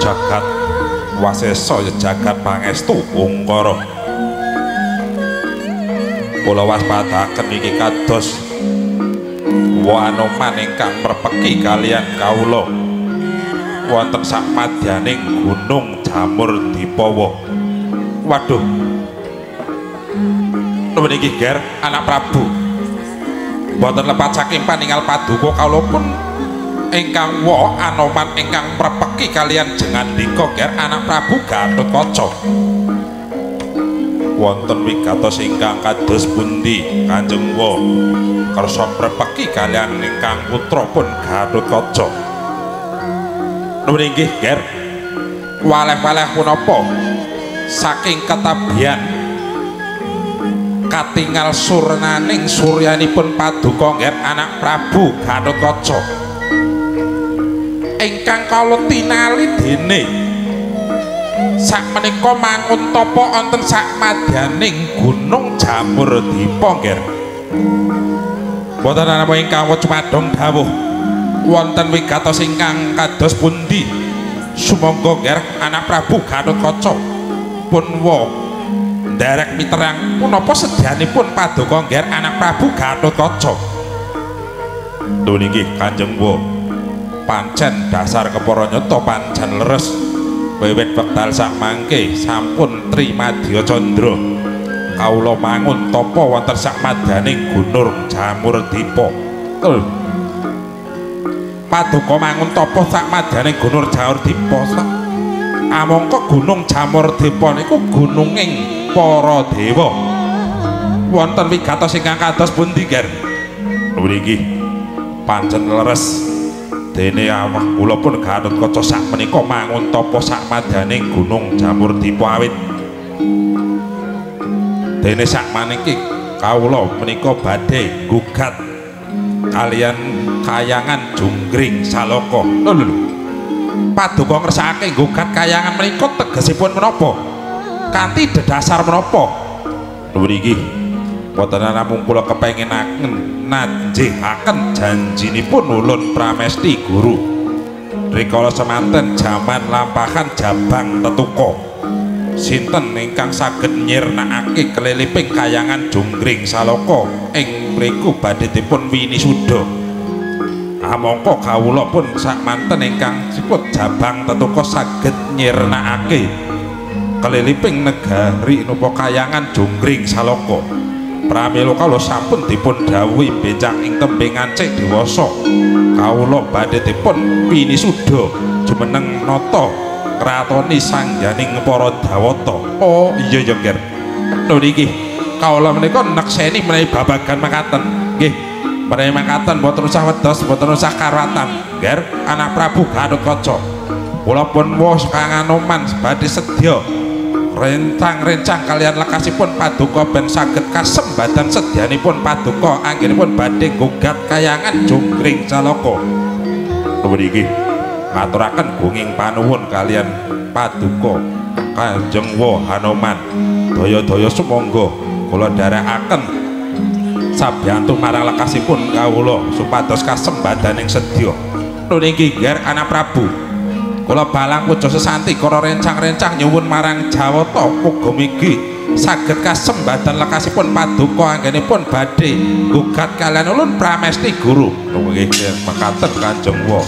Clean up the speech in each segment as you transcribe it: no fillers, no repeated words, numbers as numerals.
jagat wasesa jagat pangestu ungkara kula waspadaken iki kados Anoman ingkang merpeki kalian kawula wonten sakmadyaning Gunung Jamur Dipawa. Waduh, niki Ger anak Prabu boten lepat saking paningal paduka kawula pun ingkang Anoman ingkang merpeki kalian jengandika Ger anak Prabu Gatotkaca. Wonten wigatos ingkang kados pundi Kanjeng Wa kersa merpeki kalian ingkang putra pun Gatotkaca? Nggih Ger, waleh-waleh punapa saking ketabian katingal surnaning suryanipun paduka Ger anak Prabu Gatotkaca ingkang kala tinali dene sakmenika mangun tapa wonten sakmadyaning Gunung Jamur Dipa Ger. Boten napa ingkang cumadong dawuh wonten wigatos ingkang kados pundi sumangga Ger anak Prabu Gatotkaca pun nderek miterang punapa sedyanipun paduka Ger anak Prabu Gatotkaca. Lho niki Kanjeng Wa pancen dasar kepara nyata pancen leres wiwit wekdal samangke sampun Trimadya Candra kawula mangun tapa wonten sakmadyaning Gunung Jamur Dipa. Paduka mangun tapa sakmadyaning Gunung Jamur Dipa. Amangka Gunung Jamur Dipa niku gununging para dewa. Wonten wigatos ingkang kados pundi Ger? Mriki pancen leres dene awak kula pun Gatotkaca sakmenika mangun tapa sakmadyaning Gunung Jamur Dipa awit dene sakmaniki kawula menika badhe gugat kalian kayangan Junggring Salaka. Lho paduka ngersakake gugat kayangan menika tegesipun menapa? Kanthi dedasar menapa? Mriki boten namung kula kepenginaken najihaken janjinipun ulun pramesti guru rikala semanten jaman lampahan Jabang Tetuka sinten ingkang saged nyirnakake keliliping kayangan Junggring Salaka ing mriku badhe dipun winisuda. Amangka kawula pun sakmanten ingkang siput Jabang Tetuka saged nyirnakake keliliping negari napa kayangan Jungkring Salaka pramila kala sampun dipun dawuhi becak ing tembing ancik dewasa kawula badhe dipun pinisuda jumeneng nata kratoni sangganing para dawata. Oh iya ya Nger lho niki kawula menika nekseni menawi babagan makaten nggih menawi makaten boten usah wedos boten usah karwatan Nger anak Prabu Gatotkaca kula pun wos Kang Anoman badhe sedya rencang-rencang kalian lekasipun paduka ben saged kasembadan sedyanipun paduka anggenipun badhe nggugat kayangan Jungkring Salaka. Mriki ngaturaken gunging panuwun kalian paduka Kanjeng Hanoman daya-daya sumangga kula dherekaken sabiyantu marang lekasipun kawula supados kasembadaning sedya. Niki Nger anak Prabu kula balang puja sesanti karo rencang-rencang nyuwun marang Jawata muga migi saged kasembadan lekasipun paduka anggenipun badhe gugat kalian ulun pramesti guru. Nggih mekaten Kanjeng Wa.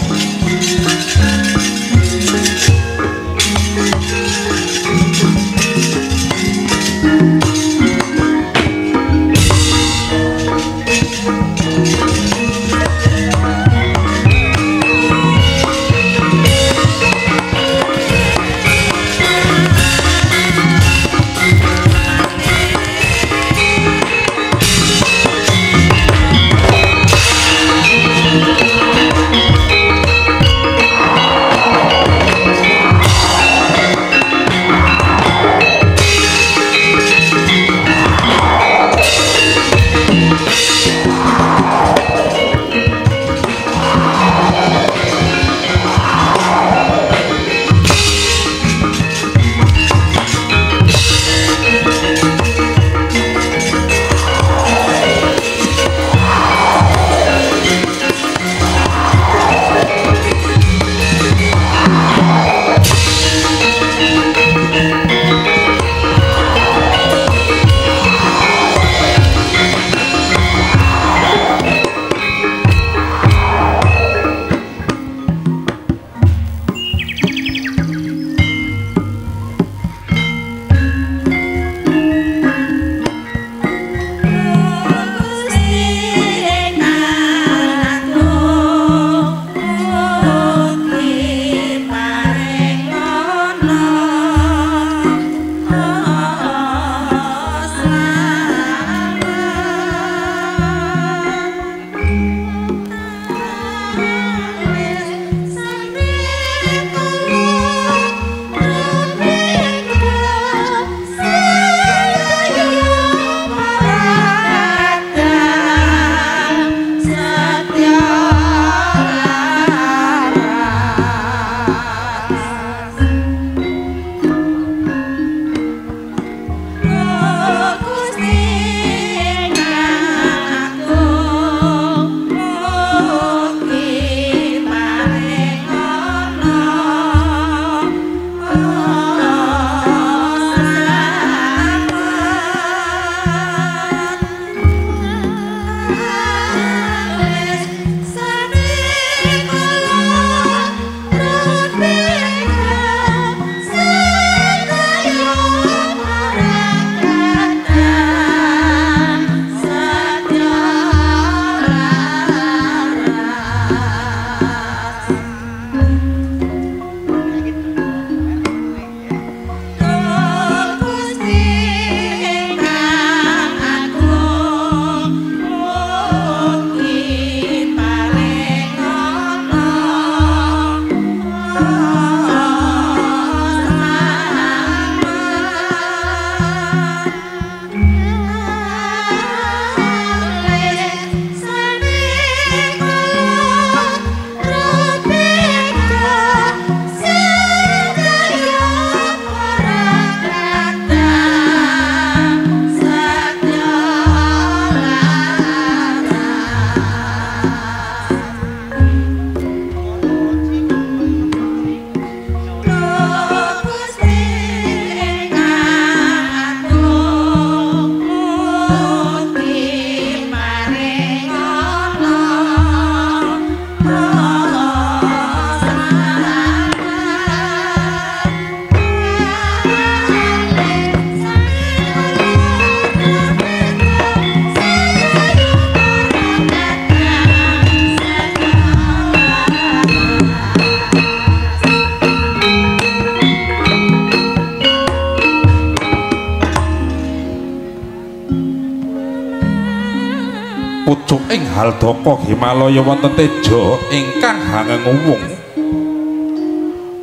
pucuking Haldaka Himalaya wonten teja ingkang hangenguwung.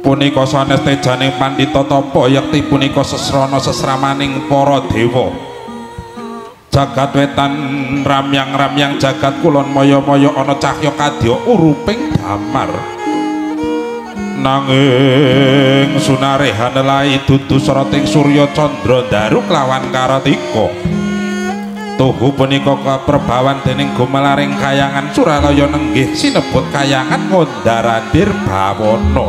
Punika sanes tejaning Pandhita Tapa yakti punika sesrana sesramaning para dewa. Jagat wetan ramyang-ramyang jagat kulon maya-maya ana cahya kadya uruping damar. Nanging sunarehan lai dudu srating Surya Candra Daru klawan Karatika. Tuhu punika kaperbawan dening gumelaring kayangan Suralaya nenggih sinebut kayangan Ngondarandir Bawana.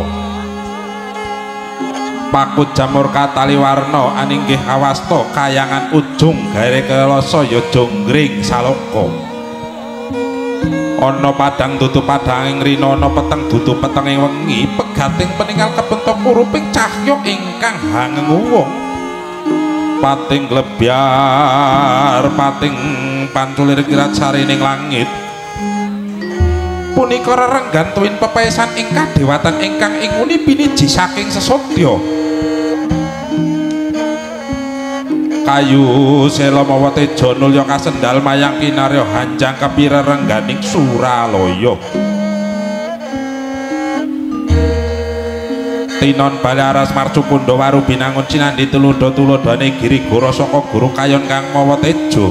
Pakut jamur kataliwarna aninggih awasta kayangan ujung gawe kelasa ya jonggring saloka. Ana padang dudu padanging rina, ana peteng dudu petenging wengi, pegating peninggal kebentuk uruping cahya ingkang hangenguwung. Pating glebyar, pating panculir kirat sarining langit. Punika rerenggan tuwin pepesan ingkang dewatan ingkang inguni piniji saking sesotya. Kayu sela mawa teja nulya kasendal mayang kinarya hanjang kepirerengganing Suralaya. Tinon Balaras Marcu Kundawaru binangun cinandhi tuludha-tuludane Girigara saka guru kayon kang mawa teja.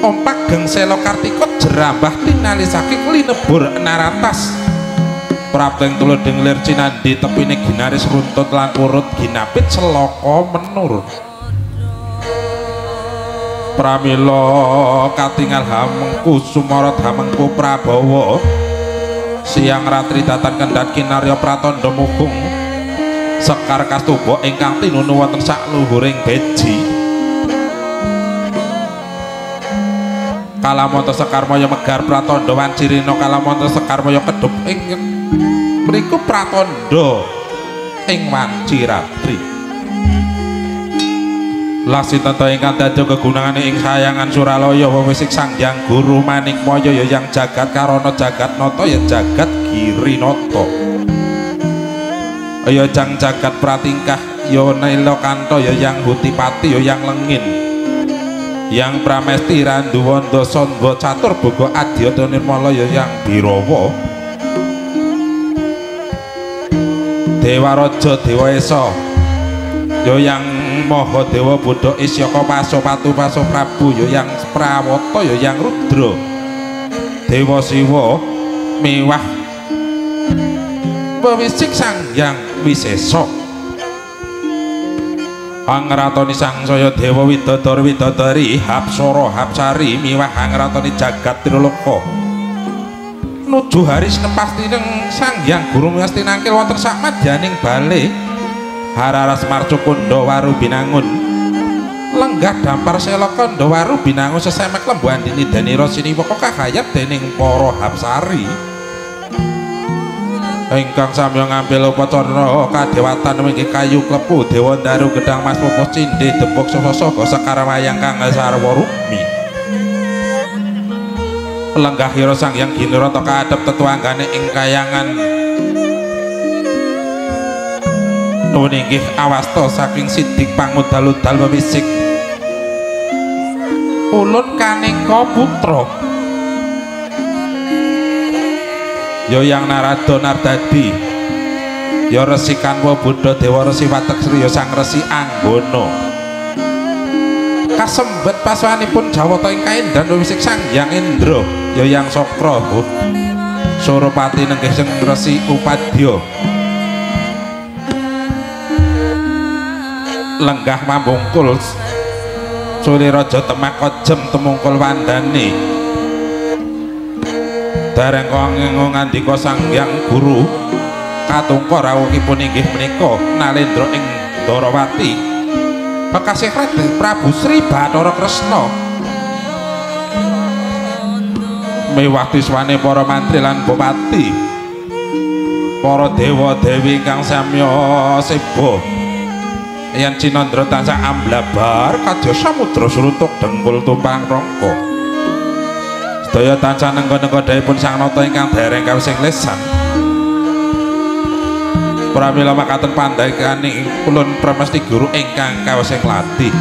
Ompak geng sela Kartika jerambah tinali saking linebur naratas. Prapteng tuluding lir cinandhi tepine ginaris runtut lan urut ginapit selaka menur. Pramila katingal hamengku sumarat hamengku Prabawa siang ratri datan kendhat kinarya pratandha mugung sekar kastuba ingkang tinunu wonten sakluhuring beji. Kalamonten sekar maya megar pratandha wancirina kalamonten sekar maya kedhup ing mriku pratandha ing wanciratri. Lasitata ingkang dadi kegunangane ing sayangan Suralaya wewisik Sanghyang Guru Manikmaya ya yang jagat karana jagat nata ya jagat girinata. Ya jang jagat pratingkah ya Nilakanta ya yang Hutipati ya yang Lengin. Yang Pramesti Randuwanda Sandha Catur Boga Adyata Nirmala ya yang Birawa. Dewa Raja Dewa Esa ya yang Mahadewa Buddha Isyaka Pasopatu Pasoprabu ya yang Prawata ya yang Rudra. Dewa Siwa miwah wewisik Sanghyang Wisesa. Angratoni sangsaya Dewa Widodari Hapsara Hapsari miwah angratoni jagat Triloka. Nuju hari senepastining Sanghyang Guru Mesti nangkil wonten samadyaning bale. Hararas Marcu Kundawaru binangun lenggah dampar sela Kundawaru binangun sesemek lembu andini danira siniwaka kahayat dening para Hapsari ingkang samya ngambil upacara kadewatan wingi kayu klepu Dewa Daru Gedang Mas Pupuh Cindhe Depuk Sososoko Sekar Wayang kang sarwa rukmi lenggah hira Sanghyang Ginirata kaadhep tetuanggane ing kayangan nuwuninggih awasta saking sidik pangudal-udal wewisik ulun Kaneka putra ya yang Narada Nardadi ya Resi Kanwa Buddha Dewa Resi Watek Sriya Sang Resi Anggana kasembet paswanipun Jawata ing kaendan wewisik Sanghyang Indra ya yang Sokra Surapati nenggih Sang Resi Upadya lenggah mambungkul Suli Raja Temak Kojem temungkul wandane dereng kanggo ngandika Sanghyang Guru katungka rawuhipun inggih menika Nalendra ing Darawati bekasih Prabu Sri Bathara Kresna miwah tiswane para mantri lan bupati para dewa dewi ingkang samya seba yen Cinandra tansah amblabar kadya samudra suruntuk dengkul tumpang rangka sedaya tansah nengga-nengga dhaipun Sang Nata ingkang dereng kawising lesan pramila makaten pandhaikaning ulun Pramesti Guru ingkang kawising latih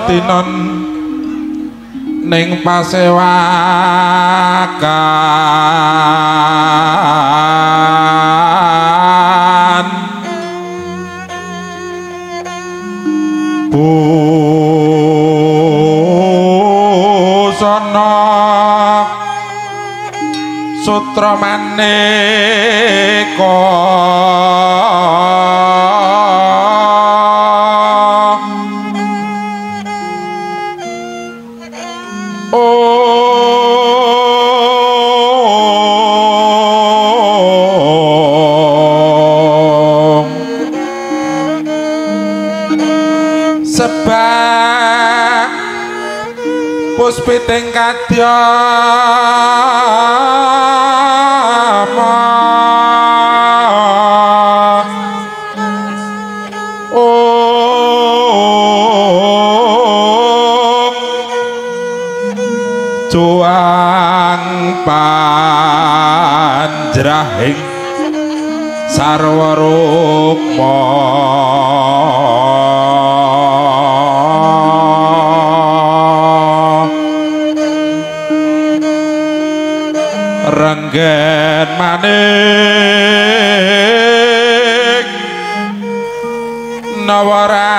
tinon ning pasewakan busana sutra maneka sebab puspiting kadyama juang panjrahing sarwa rukma renggen manik nawaratna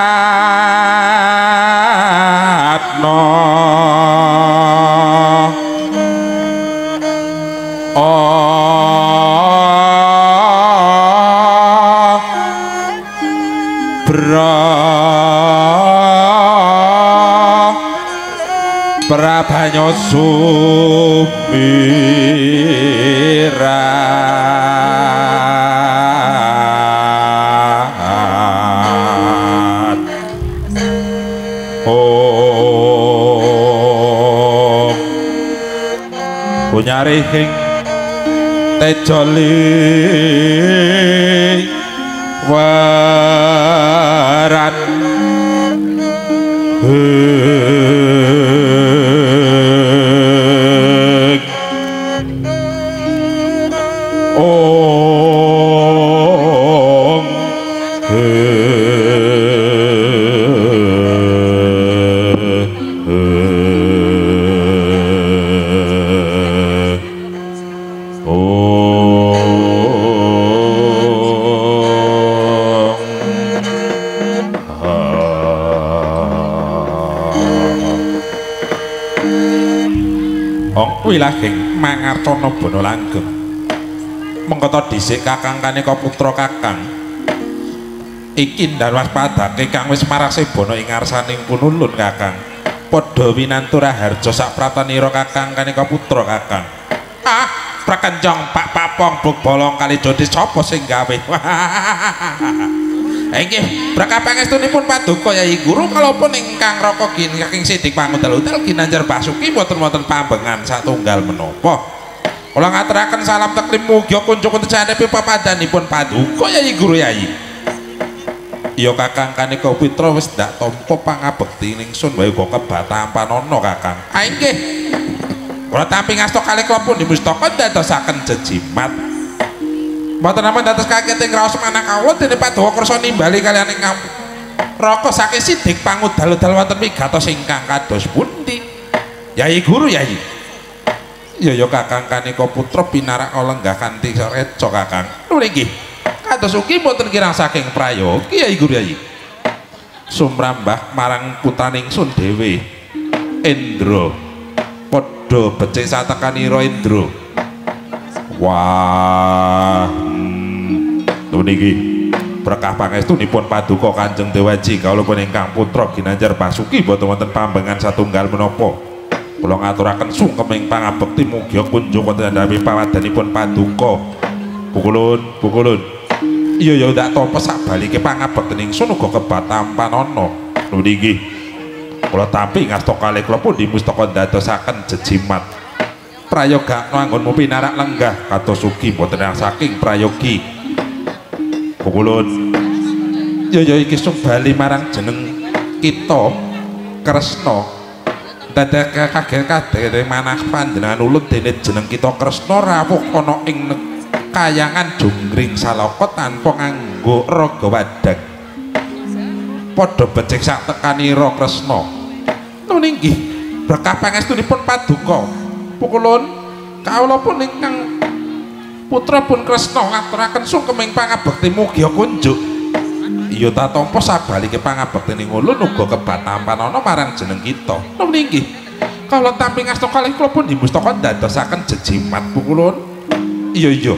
Prabanya sumirat Om punyarihing tejoli waran wilahing mangarcana bana langgeng mengkata dhisik kakang Kaneka putra kakang iki ndarwas padake kang wis marase bana ing ngarsaning punulun kakang padha winantura harja sak pratanira kakang Kaneka putra kakang prakencong pak papong buk bolong kali jodi sapa sing gawe inggih prakapangestunipun paduka Yai Guru kalaupun ingkang raka King Sidik Pangudal-udal Ginanjar Basuki boten-boten pambengan satunggal menapa kula ngaturaken salam teklim mugi kunjuk tejanipun papadanipun paduka Yai Guru Yai ya kakang Kaneka Putra wis ndak tampa pangabekti ningsun wae uga kebatampanana kakang inggih kula tampi ngasta kalih kula pun dimustaka dadosaken jejimat mboten namung dados kaget ing raos manah kawula dene Paduka kersa nimbali kaliyan ingkang raka saking Sidik Pangudal-udal wonten wigatos ingkang kados pundi Yai Guru Yai ya kakang Kaneka Putra pinarak lenggah kanthi reca kakang lho nggih kados ugi mboten kirang saking prayogi Yai Guru Yai sumrambah marang putraning sun dhewe Indra padha becik satekanira Indra wah niki berkah pangestunipun paduka Kanjeng Dewaji kawula ingkang putra Ginanjar Basuki boten wonten pambengan satunggal menapa kula ngaturaken sungkem ing pangabekti mugi kunjung wonten andhapi pawadanipun paduka pukulun iya ya ndak tampa sabalike pangabekti ningsun uga kebatampanana lho niki kula tampi ngasta kalih kula pun dimustaka dadosaken jejimat prayoga anggonmu pinarak lenggah kados ugi boten saking prayogi pukulun ya iki bali marang jeneng kita Kresna dadak kaget manah panjenengan ulun dene jeneng kita Kresna rawuh ana ing kayangan Junggring Salaka tanpa nganggo raga wadag padha becik sak tekanira Kresna nun inggih berkah pangestunipun paduka pukulun kawula pun ingkang putra pun Kresna ngaturaken sungkeming pangabekti mugi kunjuk iya ta tampa sabalike pangabekti ulun uga kebatampan ana marang jeneng kita nun inggih kala tampi ngasta kalih kula pun dimustaka dadosaken jejimat pukulun iya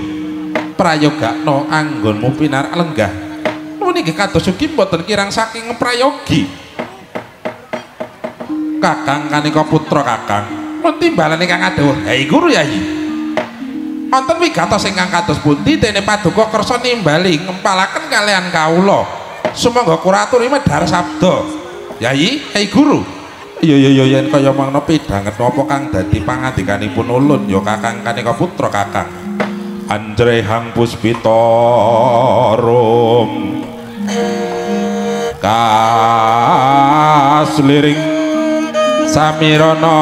prayogakno anggonmu pinarak lenggah nun inggih kados ugi mboten kirang saking prayogi kakang kanika putra kakang mun timbalan ingkang adhawuh hei guru yayi wonten wigatos ingkang kados pundi dene paduka kersa nimbali ngempalaken kalian kawula sumangga kuraturi medhar sabda yayi hei guru iya yen kaya mangna pidanget napa kang dadi pangandikanipun ulun ya kakang kanika putra kakang anjrehang puspitarum kasliring samirana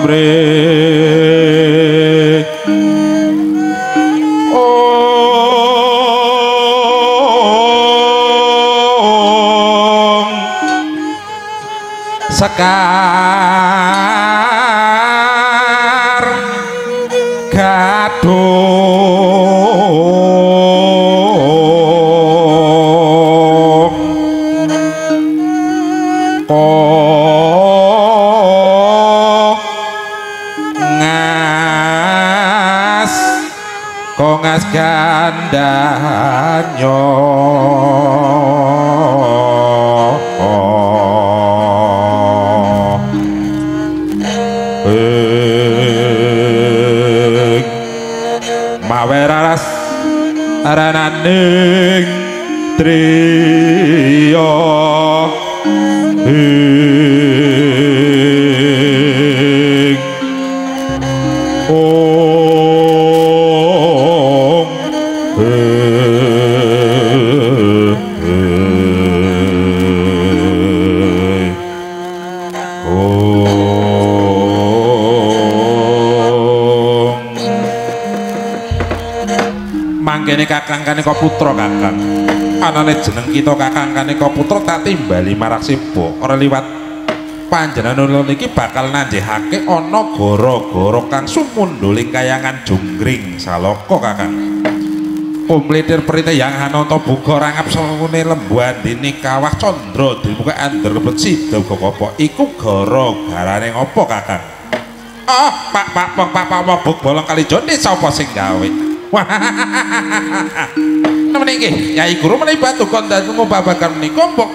mrih om sekar gadung kongas gandanyo maweraras arananing triya mangkene kakang kanika putra kakang anane jeneng kita kakang kanika putra tak timbali maraksiba ora liwat panjenengan ulun iki bakal nanjehake ana gara-gara kang sumunduling kayangan Junggring Salaka kakang umlitir perite yang hananta buga rangap sawune lembu andini kawah candra dimuka andher lebet sida apa iku gara-garane ngopo kakang pak buk bolong kali jone sapa sing gawe nemen iki Yai Guru menawi paduka dangu babagan menika mbok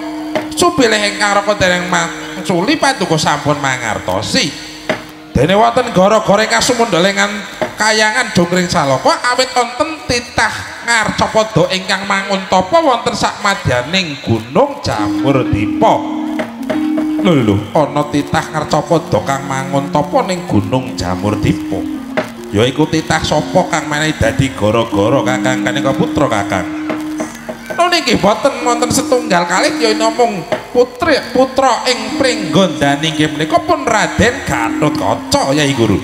supilih ingkang raka dereng mangsuli paduka sampun mangartosi dene wonten gara-gara ingkang sumundelengan kayangan Junggring Salaka awit wonten titah ngarcapada ingkang mangun tapa wonten sakmadyaning gunung Jamurdipa lho ana titah ngarcapada kang mangun tapa ning gunung Jamurdipa ya iku titah sapa kang menehi dadi gara-gara kakang kanika putra kakang niki boten wonten setunggal kalih ya namung putra ing pringgondani nggih menika pun Raden Gatotkaca Yai Guru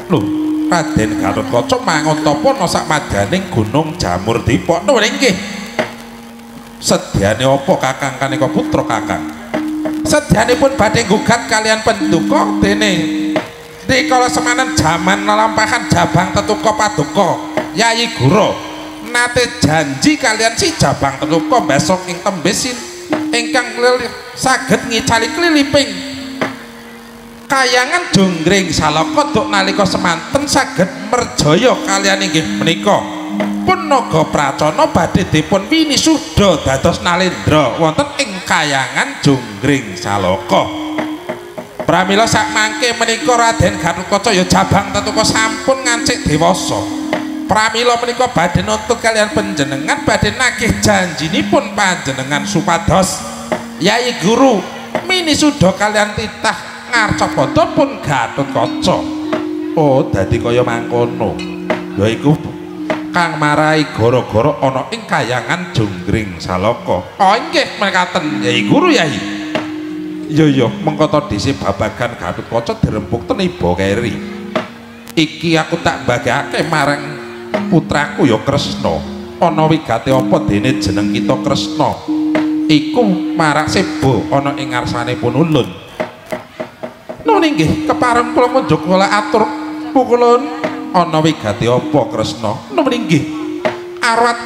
lho Raden Gatotkaca mangun tapa ana sakmadyaning gunung Jamurdipa nggih sedyane apa kakang kanika putra kakang sedyanipun badhe gugat kalian penduka dene dikala semanen jaman lampahan Jabang Tetuka paduka Yai Guru nate janji kalian si Jabang Tetuka besok ing tembesin ingkang saged ngicali kliliping kayangan Junggring Salaka duk nalika semanten saged merjaya kalian inggih menika pun naga pracana badhe dipun winisuda dados nalendra wonten ing kayangan Junggring Salaka pramila sak mangke menika Raden Gatotkaca ya Jabang Tetuka sampun ngancik dewasa pramila menika badhe nuntut kalian panjenengan badhe nagih janjinipun panjenengan supados Yai Guru minisuda kalian titah ngarcapada pun Gatotkaca oh dadi kaya mangkono yaiku kang marai gara-gara ana ing kayangan Junggring Salaka oh nggih mekaten Yai Guru Yai iya mengko to dhisik babagan Gatotkaca dirempuk teniba keri iki aku tak bagake marang putraku ya Kresna ana wigate apa dene jeneng kita Kresna iku marak sebo ana ing ngarsanipun ulun. Nun inggih kepareng kula munjuk kula atur pukulun ana wigati apa Kresna? Nun inggih arat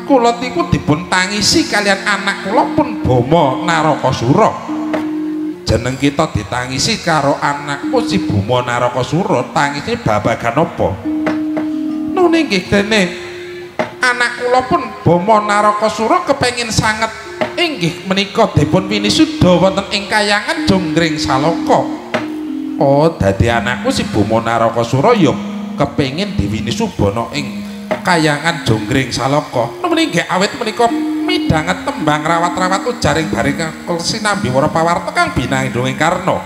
kula niku dipun tangisi kalian anak kula pun Bama Narakasura. Jeneng kita ditangisi karo anakku si Bama Narakasura, tangisi babagan apa? Nun inggih dene anak kula pun Bama Narakasura kepengin sanget inggih menika dipun winisuda wonten ing kayangan Jonggring Saloka. Oh, dadi anakku si Bama Narakasura ya kepengin diwinisubana ing kayangan Jonggring Saloka. Nggih awit menika midhanget tembang rawat-rawat ujaring baring sinambi wara pawarta kang binanging Karna.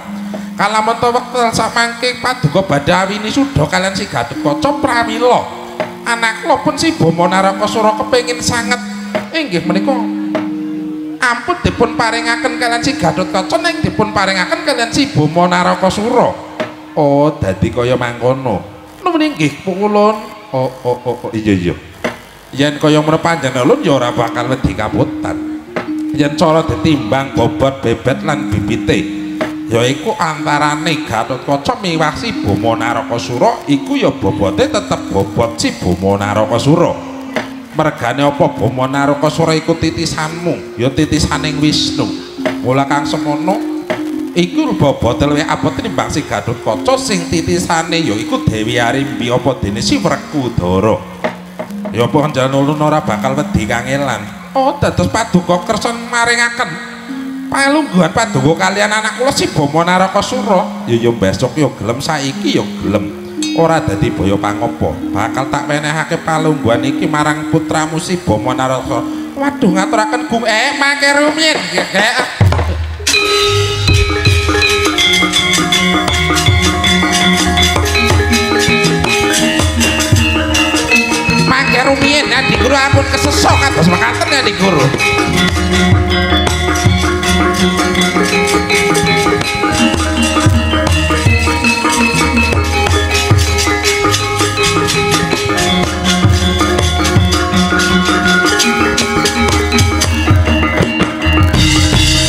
Kalamonta wektu samangke paduka badhe winisuda kalian si Gatotkaca pramila anak kula pun si Bama Narakasura kepengin sanget inggih menika ampun dipun paringaken kalian si Gatotkaca ning dipun paringaken kalian si Bama Narakasura. Oh, dadi kaya mangkono. Nuwun inggih pukulun. Oh, iya. Yen kaya menapa panjenengan ulun ya ora bakal wedi kaputan. Yen cara ditimbang bobot bebet lan bibite, yaiku antarane Gatotkaca miwah si Bama Narakasura iku ya bobote tetep bobot si Bama Narakasura. Mergane apa Bama Narakasura iku titisanmu ya titisaning Wisnu. Mula kang semono iku bobote luwih abot tinimbang si Gatotkaca sing titisane ya iku Dewi Arimbi apa dene si Wrekudara. Ya apa panjenengan ulun ora bakal wedi kangelan. Oh, dados paduka kersa maringaken palungguhan paduka kalian anak kula si Bama Narakasura. Ya besok ya gelem saiki ya gelem. Ora dadi baya pangapa, bakal tak wenehake palungguhan iki marang putramu si Bama Narakasura. Waduh ngaturaken Gung mangke rumiyin. Mangke rumiyin Adi Guru ampun kesesok kados mekaten Adi Guru.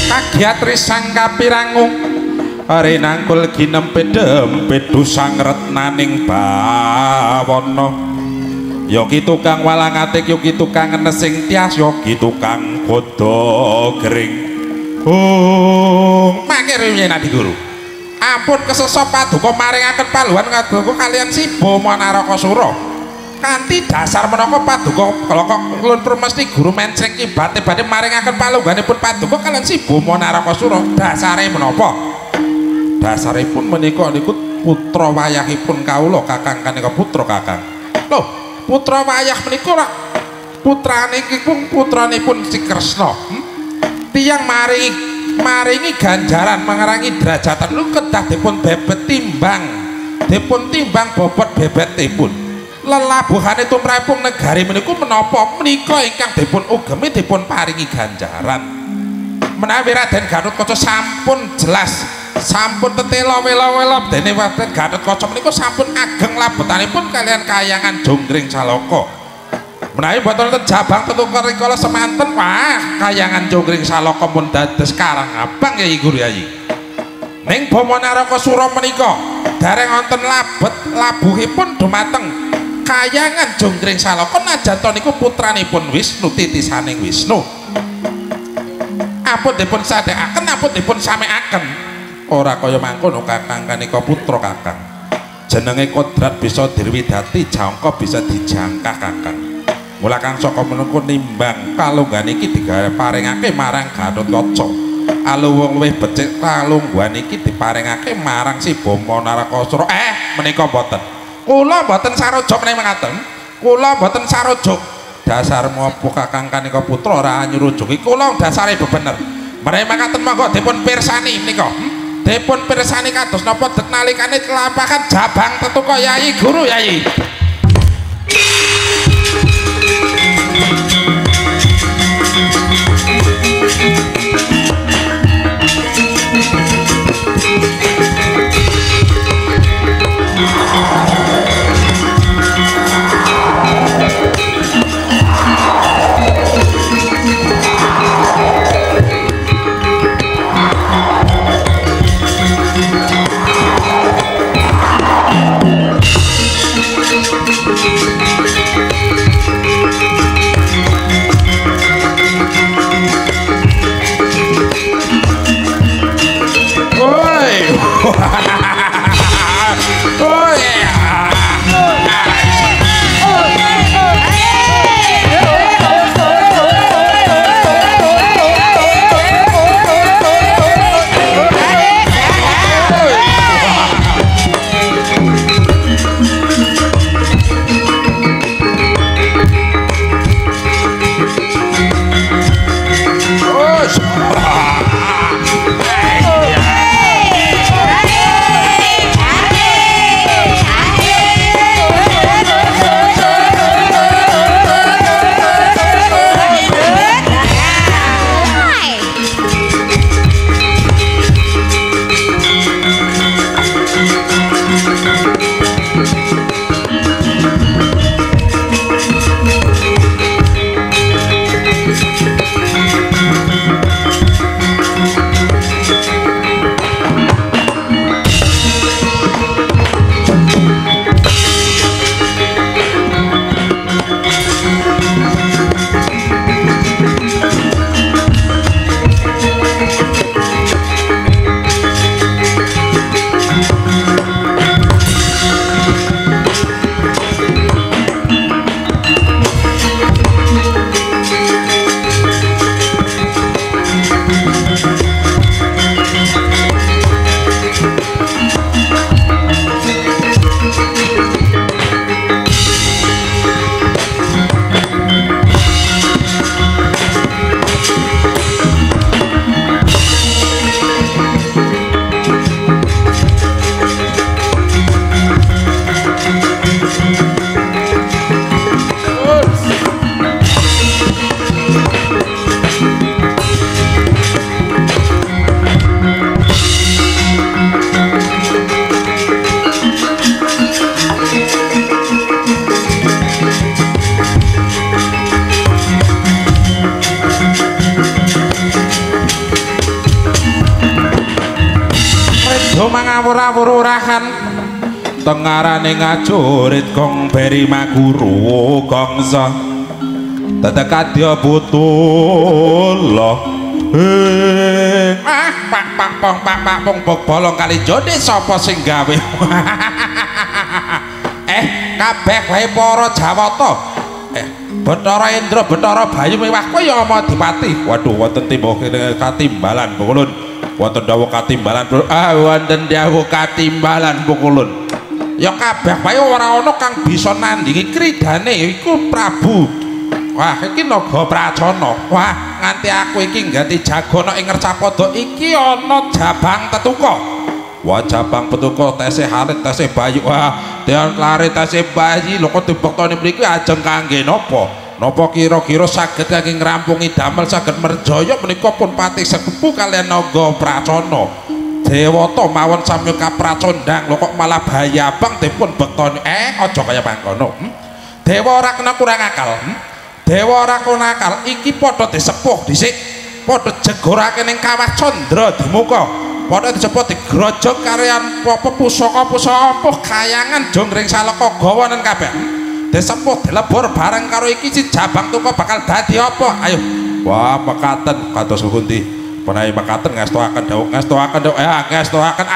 Kagiatri sang kapirangung rinangkul ginempet dempet dusang retnaning bawana. Yogi tukang walang atik, yogi tukang nesing tias, yogi tukang kodo gering. Mangke rumiyin Adi Guru. Ampun kesesop paduka maringaken paluhan kaduka kalian si Bama Narakasura. Kanthi dasar menapa paduka kala ulun mesti guru menceng kibate badhe maringaken palungguhanipun paduka kalian si Bama Narakasura. Dasare menapa? Dasaripun menika niku putra wayahipun kawula Kakang kanika putra Kakang. Loh, putra wayah menika ora putrane iki putranipun si Kresna. Tiyang maringi ganjaran mangerangi derajatan lu kedah dipun bebet timbang bobot bebetipun. Lelabuhane tumrapung negari meniku menapa menika ingkang dipun ugemi dipun paringi ganjaran. Menawi Raden Gatotkaca sampun jelas sampun tetela wela-wela dene Raden Gatotkaca menika sampun ageng labetanipun kalian kayangan Jonggring Saloka. Menawi boten wonten jabang tetukar rikala semanten wah kayangan Jonggring Saloka pun dados karang abang Kyai Guru Yayi. Ning Bama Narakasura menika dereng wonten labuhipun dumateng kayangan Jonggring Saloka najan niku putranipun Wisnu titisaning Wisnu. Ampun dipun sadekaken ampun dipun samekaken. Ora kaya mangkono Kakang kanika putra Kakang. Jenenge kodrat bisa dirwidati, jangka bisa dijangka Kakang. Mula kang saka menungku nimbang kalungguhan iki diparingake marang Gatotkaca. Aluwung luwih becik kalungguhan iki diparingake marang si Bama Narakasura. Menika mboten. Kula mboten saroja menawi mekaten. Kula mboten saroja. Dasarmu apa Kakang kanika putra ora nyurujuki kula dasare bebener. Menawi mekaten monggo dipun pirsani menika. Dipun pirsani kados napa dek nalikane telampahan jabang tetuka Yayi Guru Yayi. Mangawur-awur urahan tengarane ngajurit gong beri maguru gongsa tetekadya butul pak pong bolong kali jode sapa sing gawe kabeh wae para Jawata Bathara Indra Bathara Bayu mewah kaya Madipati waduh wonten timbah katimbalan Pukulun wonten dawuh katimbalan wonten dawuh katimbalan Pukulun ya kabeh wae ora ana kang bisa nandingi kridane iku Prabu wah iki naga Pracana wah nganti aku iki ngganti jagana ing Ngercapada iki ana Jabang Tetuka wah Jabang Tetuka tesih Harit tesih Bayu wah dean lare tesih Bayi lho kok dibektoni mriki ajeng kangge napa napa kira-kira saged kangge ngrampungi damel saged merjaya menika pun patih sepuh kalian naga Pracana Dewata mawon samya kapracondang lho kok malah Bayabang dipun bektoni aja kaya mangkono dewa ora kena kurang akal dewa ora kena akal iki padha disepuh dhisik padha jegorake ning Kawah Candra Dimuka padha disepuh digrojok kalian apa pusaka-pusaka kayangan jongring salaka gawanen kabeh disepuh dilebur bareng karo iki si Jabang Tetuka bakal dadi apa ayo wah mekaten kados Kunti menawi mekaten ngastuaken dawuh ngastuaken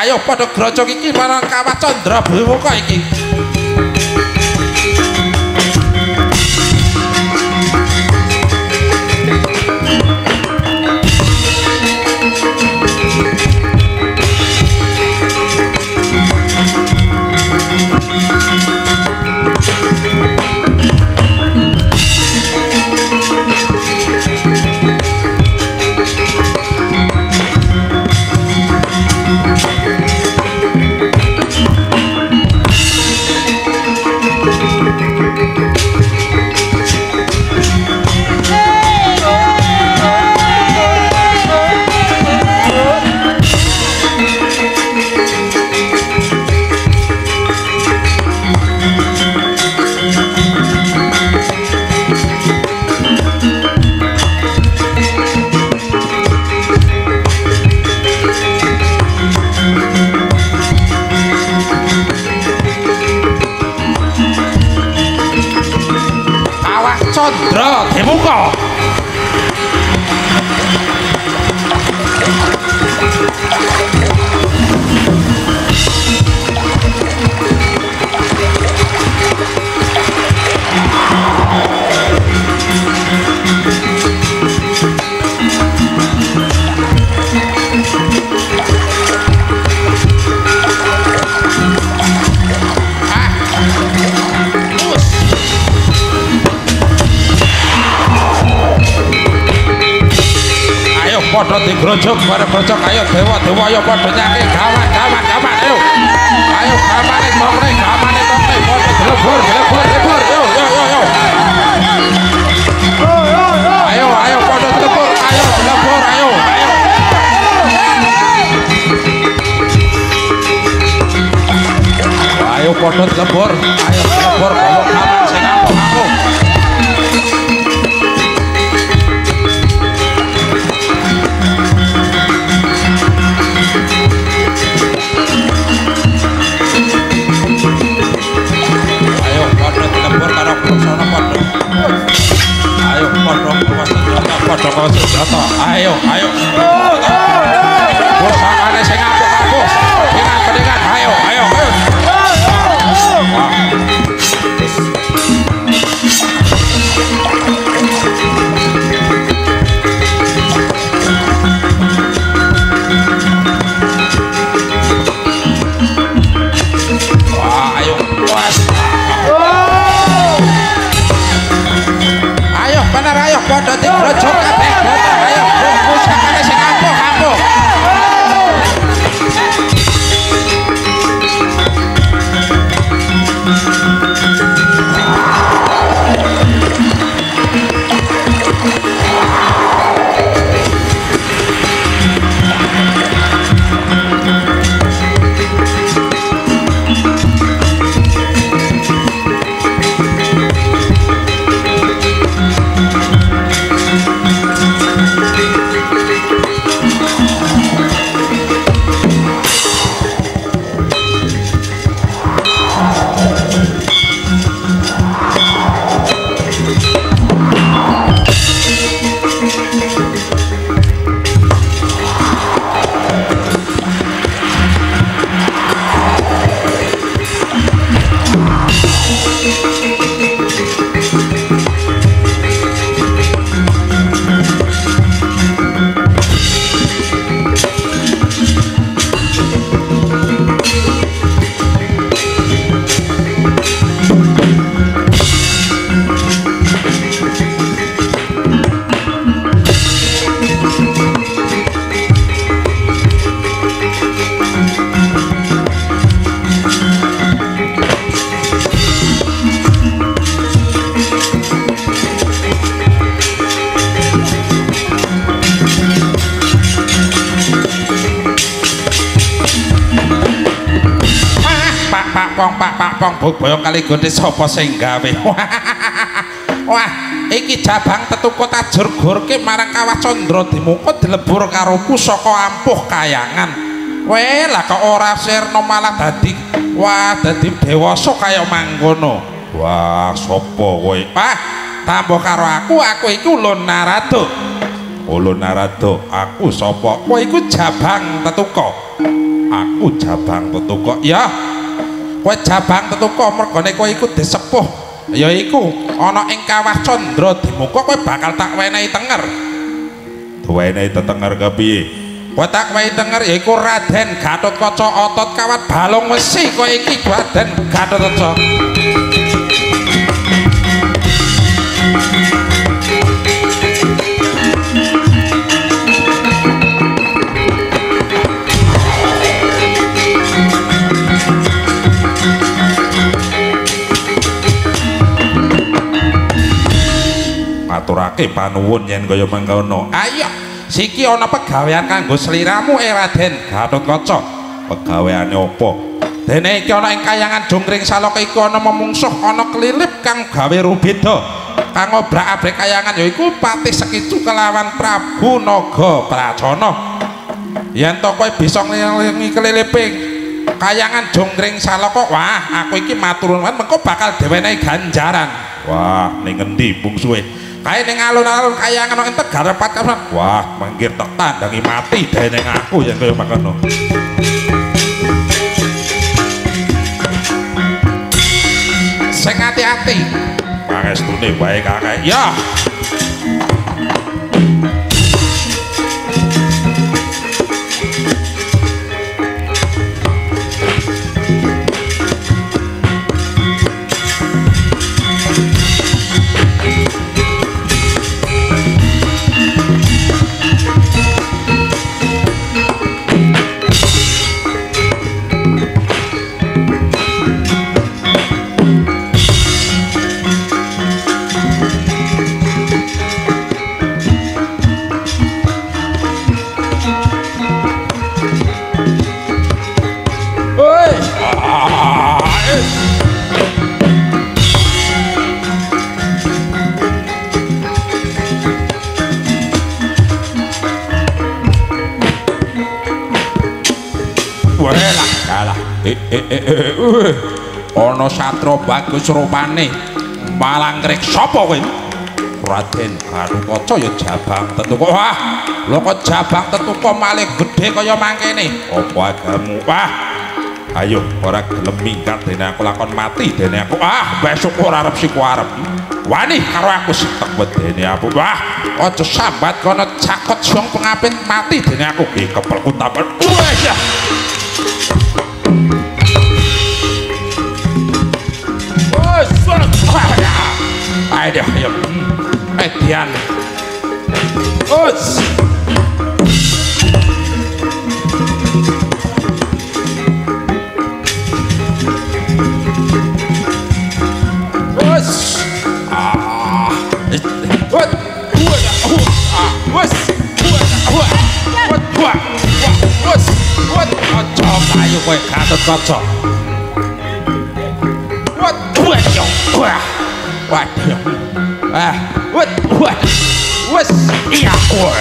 ayo padha grojok iki marang Kawah Candra Dimuka iki Candra Dimuka padha digrojok bareng grojok ayo dewa ayo padha nyake gaman ayo gamane tongre padha dilebur ayo padha dilebur ayo ayo padha dilebur ayo dilebur kalau aman sing aku ayo padha dilebur karo prasana padha ayo padha bawa senjata ayo prasane sing apik dengan ayo ayo padha digrojok kabeh ayo pusakane sing ampuh Pak boyong kali gonde sapa sing gawe wah iki jabang tetuku tajur gurke marang Kawah Candra dimungkut dilebur karo pusaka ampuh kayangan weh lah kok ora sirna malah dadi dewasa kaya mangkono wah sapa kowe Pak tambah karo aku iku Ulun Narada aku sapa kowe iku jabang tetuku aku jabang tetuku ya kowe jabang tetuku mergane kowe iku disepuh yaiku ana ing Kawah Candra dimungkut kowe bakal tak wenehi tenger duwenehi tetenger kepiye kowe tak wenehi tenger yaiku Raden Gatotkaca otot kawat balung wesi kowe iki Raden Gatotkaca aturake panuwun yen kaya mangkono ayo siki ana pegawean kanggo sliramu Raden Gatotkaca pegaweane apa dene iki ana ing kayangan Jongkring Saloka iku ana memungsuh ana kelilip kang gawe rubeda kang obrak-abrik kayangan yaiku Patih Sekicu kelawan Prabu Naga Pracana yen to kowe bisa nglingi keliliping kayangan Jongkring Saloka wah aku iki matur nuwun mengko bakal diwenehi ganjaran wah ning endi bungsuhe kae ning alun-alun kayangan ing Tegar Pacaran wah mangkir tak tandangi mati dening aku yen kaya mangkono sing ati-ati pangestune wae kakek ya ana satra bagus rupane malang rek sapa kowe Raden Garukaca ya jabang tetuko wah lho kok jabang tetuko malih gedhe kaya mangkene apa agamu wah ayo ora gelem minggat dene aku lakon mati dene aku besok ora arep siku arep wani karo aku sitek wedene aku wah aja sambat kono cakot sing pengapit mati dene aku ki kepelku tambal wah ya wah suara ayo ayo Edian us ayo kowe Gatot Kaca wes iya kowe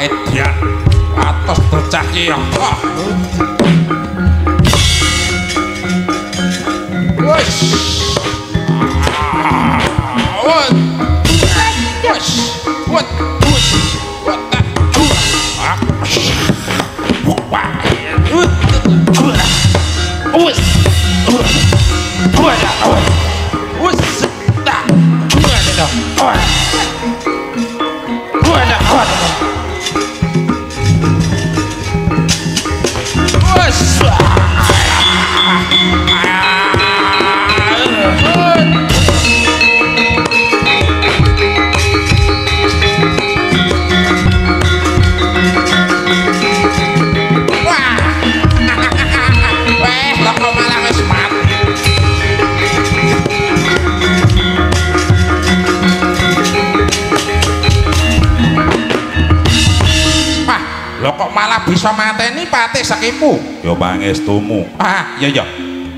Edian atas tercaki bisa mateni patih sekipu ya pangestumu iya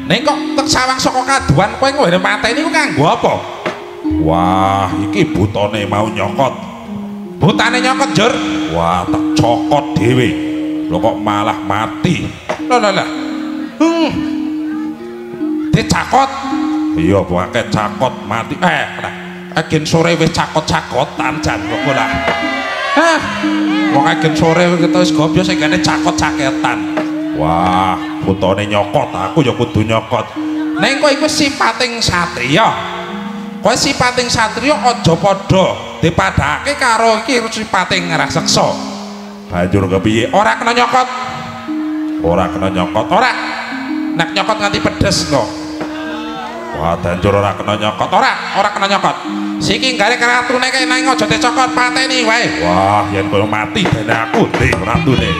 ning kok tek sawang saka kaduan kowe ngene mateni ku kanggo apa wah iki butane mau nyokot butane nyokot jur wah tak cokot dhewe lho kok malah mati lho dicakot iya wae cakot mati agen sore wis cakot-cakotan jan kok lah wong agen sore kita wis gobyo sing gane cakot-caketan. Wah, putone nyokot, aku ya kudu nyokot. Ning kowe iku sipating satriya. Kowe sipating satriya aja padha dipadhake karo iki sipating raseksa. Banjur kepiye? Ora kena nyokot. Ora kena nyokot, ora. Nek nyokot nganti pedes kok. Wah, banjur ora kena nyokot, ora kena nyokot. Siki gare ratune kae nang aja dicokot pateni wae. Wah, yen kowe mati dene aku ndek ratune.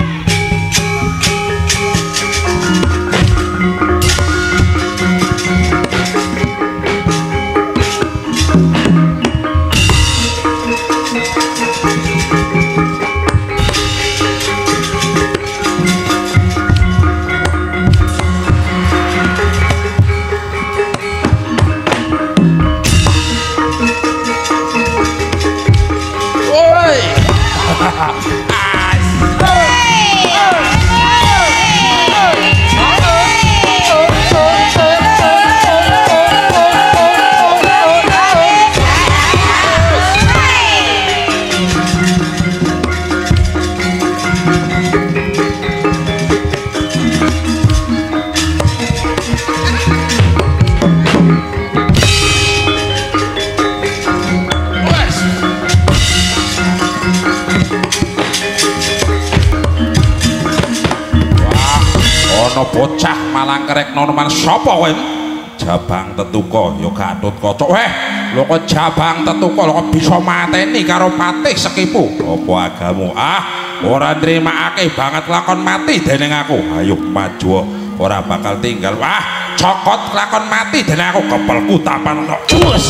Bocah malang kerek norman sapa kowe jabang tetuko ya Gatot Kaca lho kok jabang tetuko lho kok bisa mateni karo patih sekipu apa agamu ora nrimakake banget lakon mati dening aku ayo maju ora bakal tinggal cokot lakon mati dening aku kepelku tapan us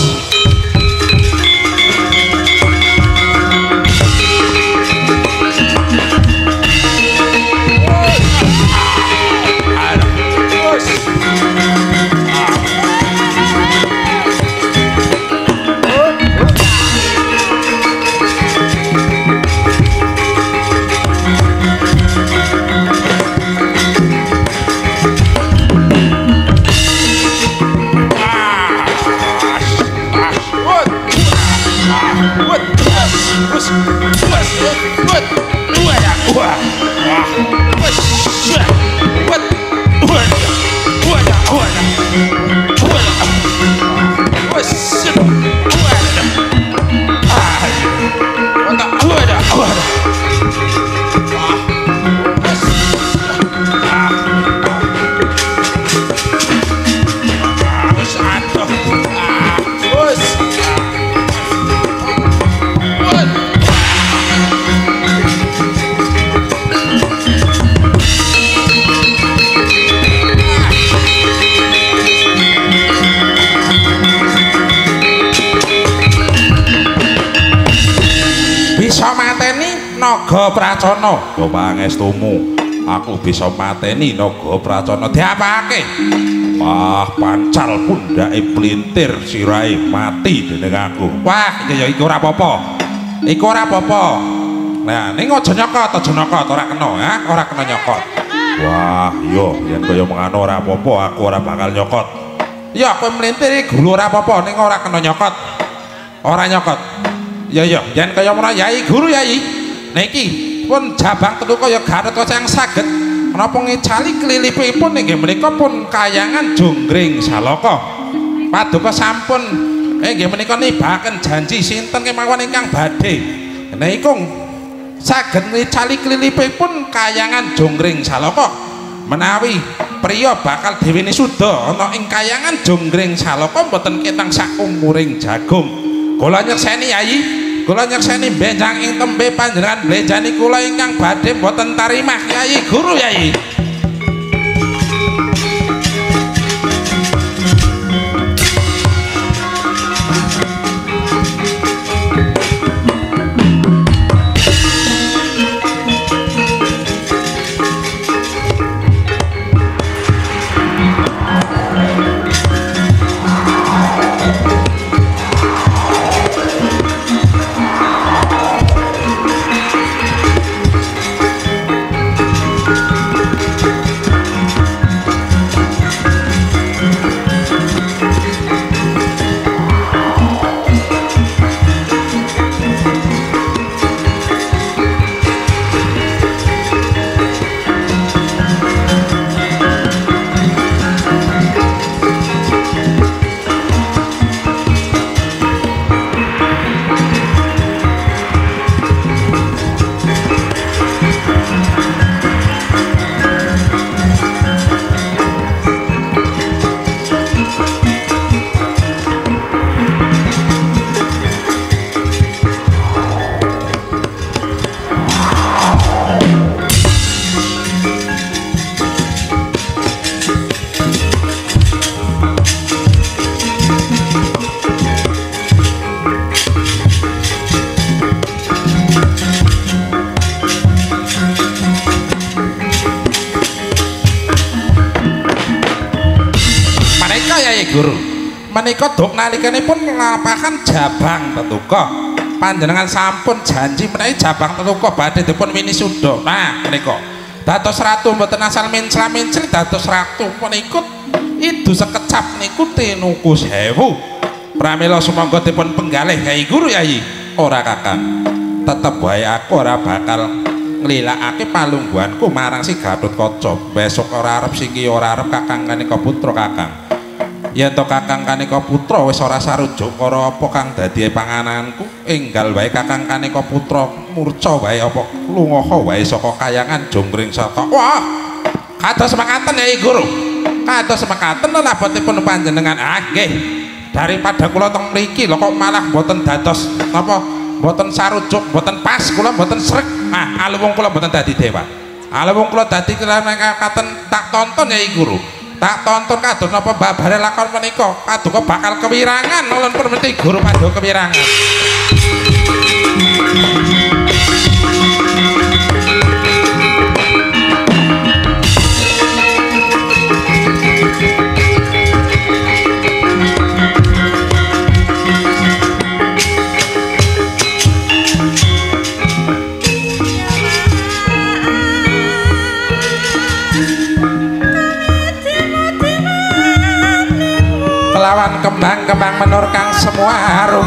Naga Pracona, yo pangestumu. Aku bisa mateni Naga Pracona. Diapake? Wah, pancal pundake plintir, sirahe mati dening aku. Wah, iki ya iku ora apa-apa. Iku ora apa-apa. Nah, ning aja nyokot, ora kena, ya, ora kena nyokot. Wah, yo yen kaya mengano ora apa-apa, aku ora bakal nyokot. Ya, kowe mlintir iki gulu ora apa-apa, ning ora kena nyokot. Ora nyokot. Ya, yen kaya ngono Yai Guru Yai. Niki pun Jabang Teluka ya Gatotkaca yang saged menapa ngecali kelilipipun inggih menika pun kayangan Jonggring Salaka. Paduka sampun inggih menika nibahaken janji sinten kemawon ingkang badhe niku saged ngecali kelilipipun kayangan Jonggring Salaka menawi priya bakal diweni suda ana ing kayangan Jonggring Salaka mboten ketang sak umuring jagung. Kula nyekseni Yai, kula nyekseni benjang ing tembe panjenengan blenjani kula ingkang badhe mboten tarimah Yai Guru Yai. Guru menika dok nalikanipun nglampahan Jabang Teluka panjenengan sampun janji menawi Jabang Teluka badhe dipun wini suda. Nah menika dados ratu mboten asal mencla-mencli dados ratu menika idu sekecap niku tinuku sewu pramila sumangga dipun penggalih Yai Guru Yai. Ora Kakang, tetep wae aku ora bakal nglilakake palungguhanku marang si Gatotkaca. Besok ora arep siki ora arep Kakang Kanika Putra Kakang. Yen to Kakang Kanika Putra wis ora sarujuk karo apa kang dadi pangananku, enggal wae Kakang Kanika Putra murca wae apa lungaha wae saka kayangan Jonggring Salaka. Wah, kados mekaten Yai Guru. Kados mekaten labetipun panjenengan. Ah nggih. Daripada kula teng mriki lho kok malah mboten dados napa mboten sarujuk, mboten pas, kula mboten srek. Ah, aluwung kula mboten dadi dewa. Aluwung kula dadi katen tak tonton Yai Guru. Tak tonton kados napa babare lakon menika paduka bakal kewirangan nuwun permeti Guru paduka kewirangan. Lawan kembang-kembang menur kang semua harum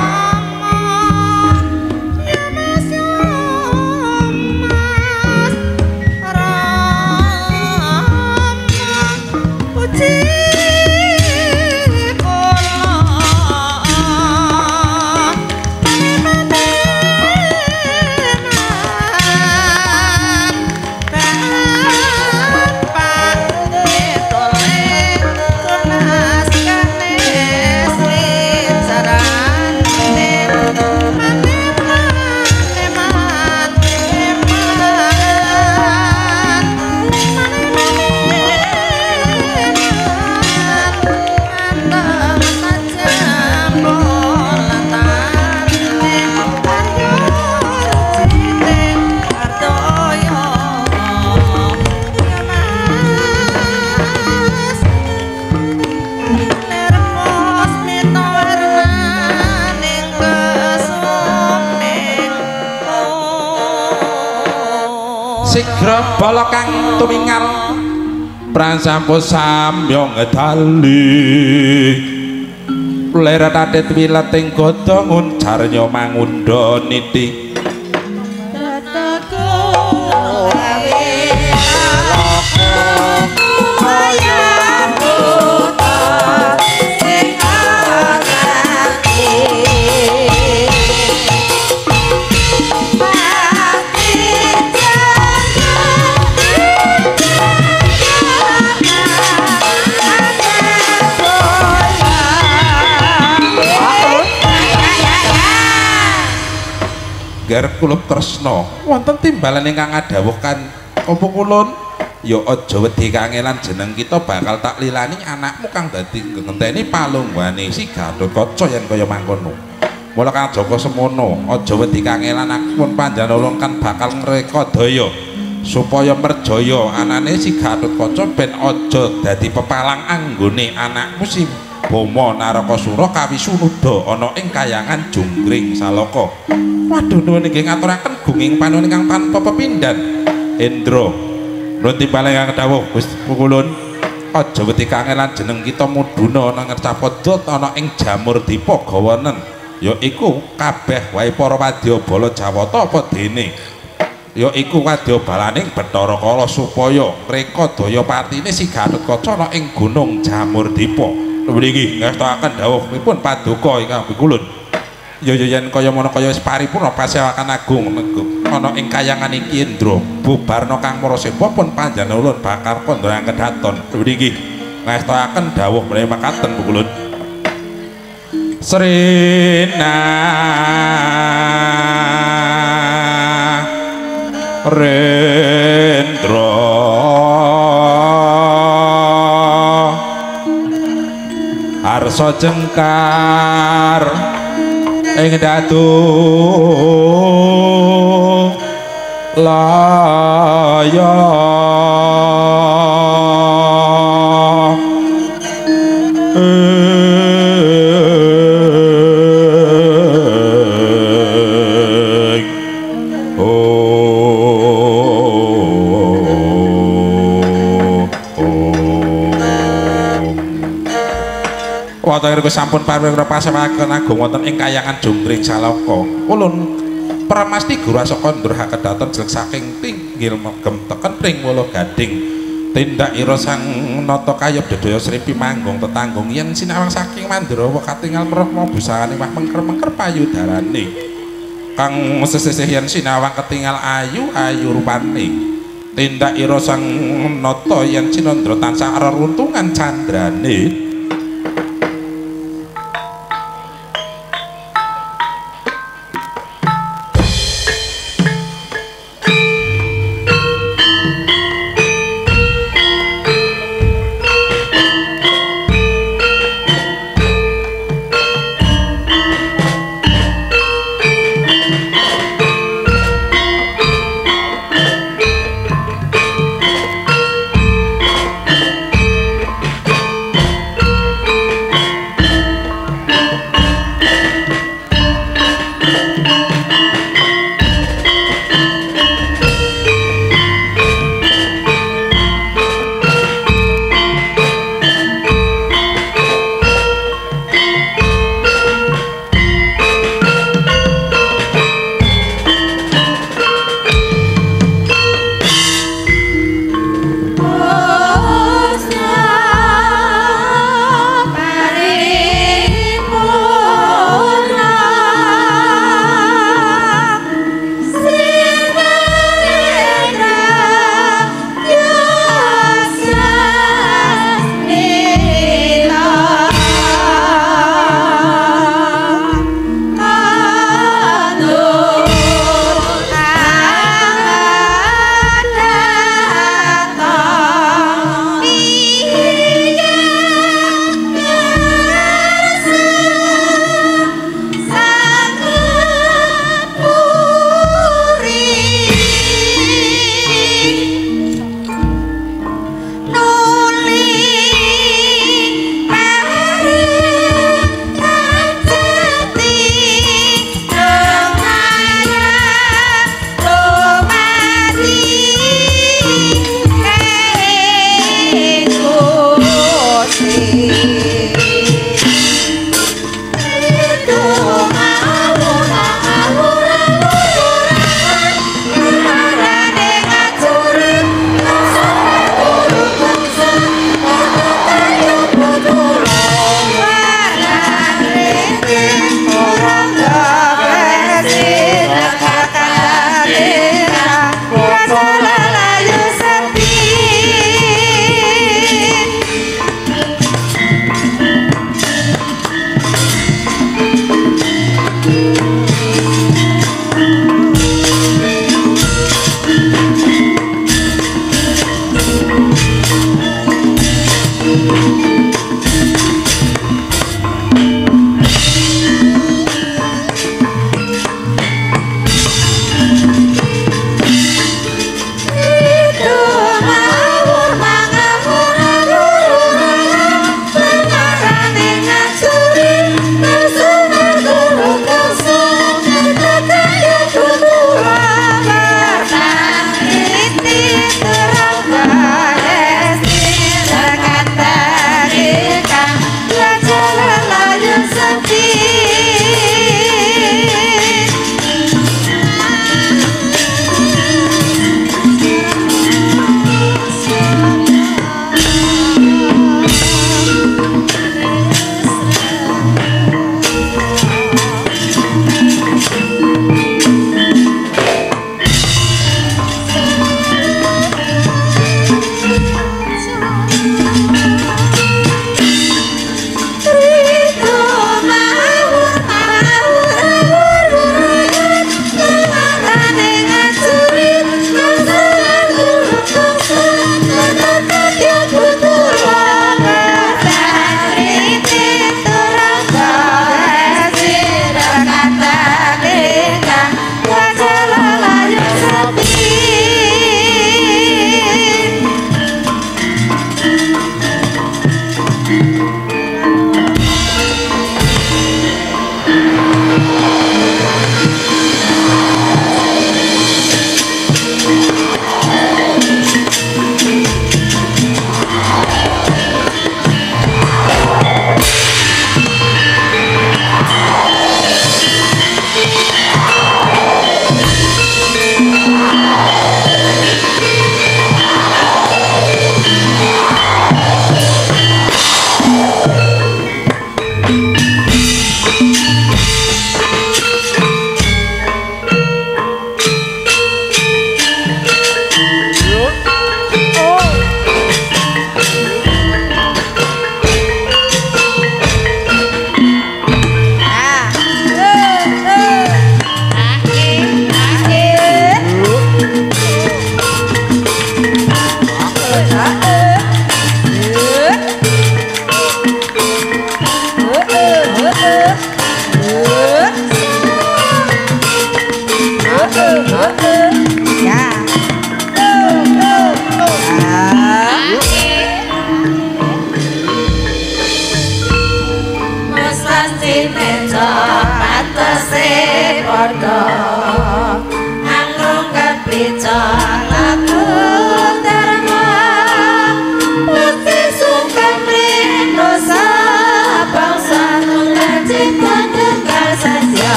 grobol kang tumingal prasampun samya ngedali leret atit wileting godhong uncarnya mangundha niti Ger kula tresna wonten timbalan ingkang ngadhawuhkan apa kulun ya aja wedi kangelan jeneng kita bakal tak lilani anakmu kang dadi ngenteni palungguhane si Gatotkaca yen kaya mangkono. Mula Kang Jaka semono aja wedi kangelan akipun panjenengan kan bakal ngreka daya supaya merjaya anane si Gatotkaca ben aja dadi pepalang anggone anakmu si Bama Narakasura kawisunuda ana ing kayangan Jungkring Salaka. Waduh nuwun inggih ngaturaken gunging panuwun ingkang tanpa pepindhan. Indra nuwun timbale kang dawuh Gusti Kulun aja wedi kangelan jeneng kita mudhuna ana Ngercapada ana ing Jamurdipa gawanen yaiku kabeh wae para wadyabala Jawata apa dene yaiku wadyabalaning Bathara Kala supaya ngreka daya patine si Gatotkaca ana ing Gunung Jamurdipa. Mriki ngastakaken dawuhipun paduka ingkang pikulun. Ya yen kaya mono kaya wis paripurna pasewakan agung ana ing kayangan iki Indra bubarna Kang Marasepa pun panjenengan ulun bakal kandha kedaton. Mriki ngastakaken dawuh menawi makaten pikulun. Srina Rendra Arsa jengkar ing datu laya wonten sampun parwira pasewaken agung wonten ing kayangan Jungkring Salaka. Ulun Pramasti Gurasaka ndurha kedaton jelek saking tinggil megem teken pring wala gading. Tindak ira sang nata kayub dedaya sripi manggung tetanggung yen sinawang saking Mandrawa katingal merema busane wah mengker-mengker payudarane. Kang sesisih yen sinawang ketingal ayu rupane. Tindak ira sang nata yen Cinandra tansah reruntungan candrane.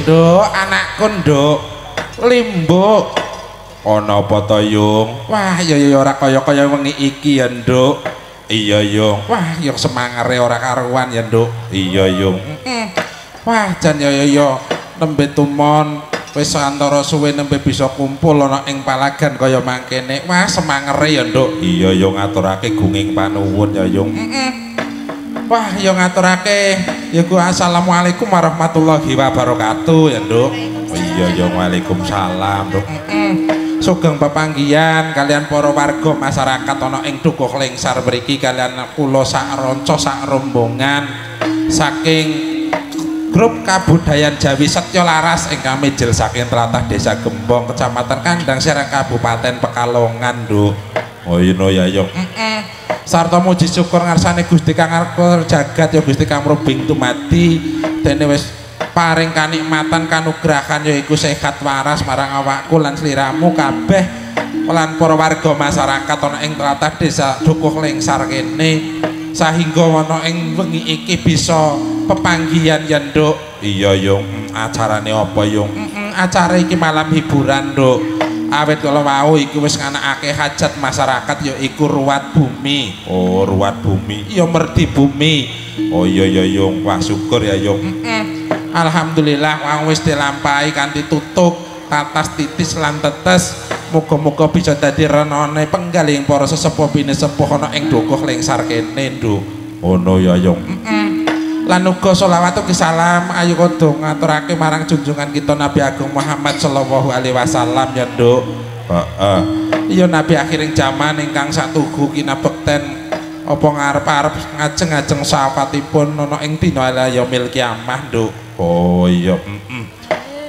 Nduk, anakku nduk. Limbo. Ana apa to, Yung? Wah, ya ora kaya-kaya wengi iki ya, Nduk. Iya, Yung. Wah, yang semangere ora karuan ya, Nduk. Iya, Yung. Wah, jan ya nembe tumon wis antara suwe nembe bisa kumpul ana ing palagan kaya mangkene. Wah, semangere ya, Nduk. Iya, Yung, ngaturake gunging panuwun ya, Yung. Wah, ya ngaturake yaku assalamualaikum warahmatullahi wabarakatuh ya, Nduk. Iya, ya waalaikumsalam, Nduk. Sugeng pepanggihan kalian para warga masyarakat ana ing Dukuh Lengsar mriki kalian kula sak ranca sak rombongan saking grup kabudayan Jawi Setya Laras ingkang mijil saking tlatah Desa Gembong Kecamatan Kandang Serang Kabupaten Pekalongan, Nduk. Oh ino ya, Yung. Sarta muji syukur ngarsane Gusti Kang Arep jagat ya Gusti Kang Mrobing tumati dene wis paring kanikmatan kanugrahan yaiku sehat waras marang awakku lan sliramu kabeh lan para warga masyarakat ana ing tlatah Desa Dukuh Lengsar kene sahingga ana ing wengi iki bisa pepanggihan ya, Nduk. Iya, Yung. Acarane apa, Yung? Acara iki malam hiburan, Nduk. Awet kalau mau iku wis nganakake hajat masyarakat ya iku ruwat bumi. Oh, ruwat bumi. Ya merdi bumi. Oh iya ya, Yung. Wah, syukur ya, Yung. Alhamdulillah wong wis dilampahi kanthi tutuk, tatas titis lan tetes muga-muga bisa dadi renane penggaling para sesepuh pinesepuh ana ing dukuh lengsar kene nduk ngono ya Yung lan uga sholawat ugi salam ayu kodo ngaturake marang junjungan kita Nabi Agung Muhammad sallallahu alaihi wasallam ya nduk heeh iya nabi akhiring jaman ingkang satugu kinabekten apa ngarep-arep ngajeng-ajeng syafaatipun ana ing dina yaumil kiamah nduk oh iya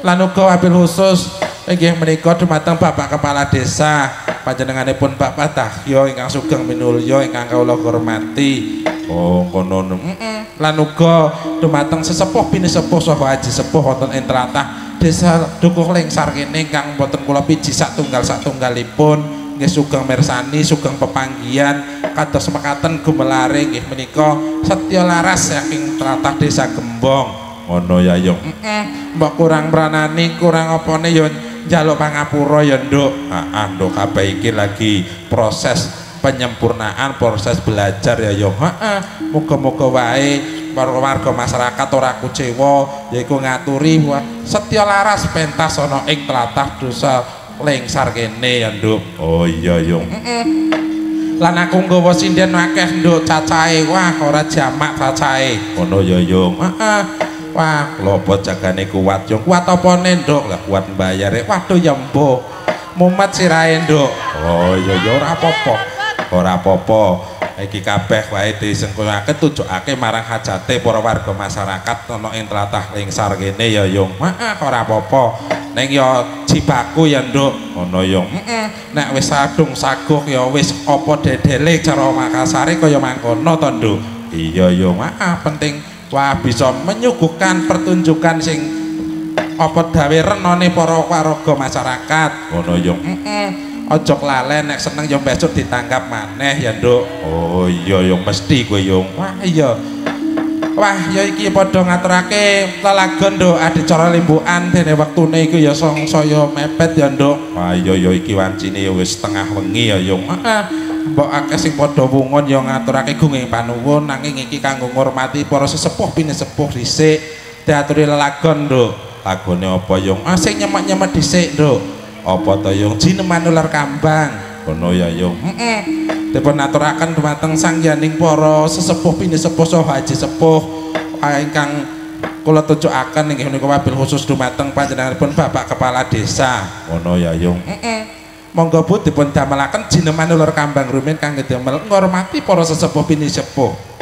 lan uga wabil khusus inggih menika dumateng Bapak Kepala Desa panjenenganipun Bapak Dahyo ingkang sugeng minulya ingkang kawula hormati oh kono lan uga dumateng sesepuh pinesepuh saha haji sepuh wonten ing tlatah Desa Dukuh Lengsar kene ingkang boten kula piji satunggalipun nggih sugeng mirsani sugeng pepanggihan kados mekaten gumelare nggih menika setya laras saking tlatah Desa Gembong ngono ya Yung mbok kurang pranani kurang apane ya njaluk pangapura ya nduk nduk kabeh iki lagi proses penyempurnaan proses belajar ya Yung muga-muga wae warga masyarakat ora kucewa yaiku ngaturi setya laras pentas ana ing tlatah Desa Lengsar kene ya nduk oh iya Yung lan aku nggawa sinden akeh nduk cacahe wah ora jamak cacahe ngono ya Yung wah lopo jagane kuat Yung kuat apane nduk lah kuat mbayare waduh ya mbok mumet sirahe nduk oh iya ya ora apa-apa iki kabeh wae disengkunake tujokake marang hajate para warga masyarakat ana ing tlatah Lengsar kene ya Yung ora apa-apa ning ya jibaku ya nduk ngono Yung nek wis sadung saguh ya wis apa dedele cara Makassare kaya mangkono to nduk iya Yung penting wah bisa menyuguhkan pertunjukan sing apa dawe renane para warga masyarakat ngono Yung ojo lalen nek seneng yo besok ditanggap maneh ya nduk oh iya Yung mesti kowe Yung wah iya wah ya iki padha ngaturake lelagon nduk adicara limbukan dene wektune iku ya sangsaya mepet ya nduk wah iya ya iki wancine ya wis tengah wengi ya Yung mbok akeh sing padha wungun ya ngaturake gunging panuwun nanging iki kanggo ngurmati para sesepuh pinesepuh dhisik diaturi lelagon nduk lagone apa Yung sing nyemek-nyemek dhisik nduk apa to Yung jineman ular kambang ngono ya Yung dipun aturaken dumateng sangyaning para sesepuh pinesepuh saha haji sepuh ingkang kula tunjukaken inggih menika wabil khusus dumateng panjenenganipun Bapak Kepala Desa ngono ya Yung monggo Bu dipun damelaken jineman ular kambang rumiyin kangge damel ngormati para sesepuh pinesepuh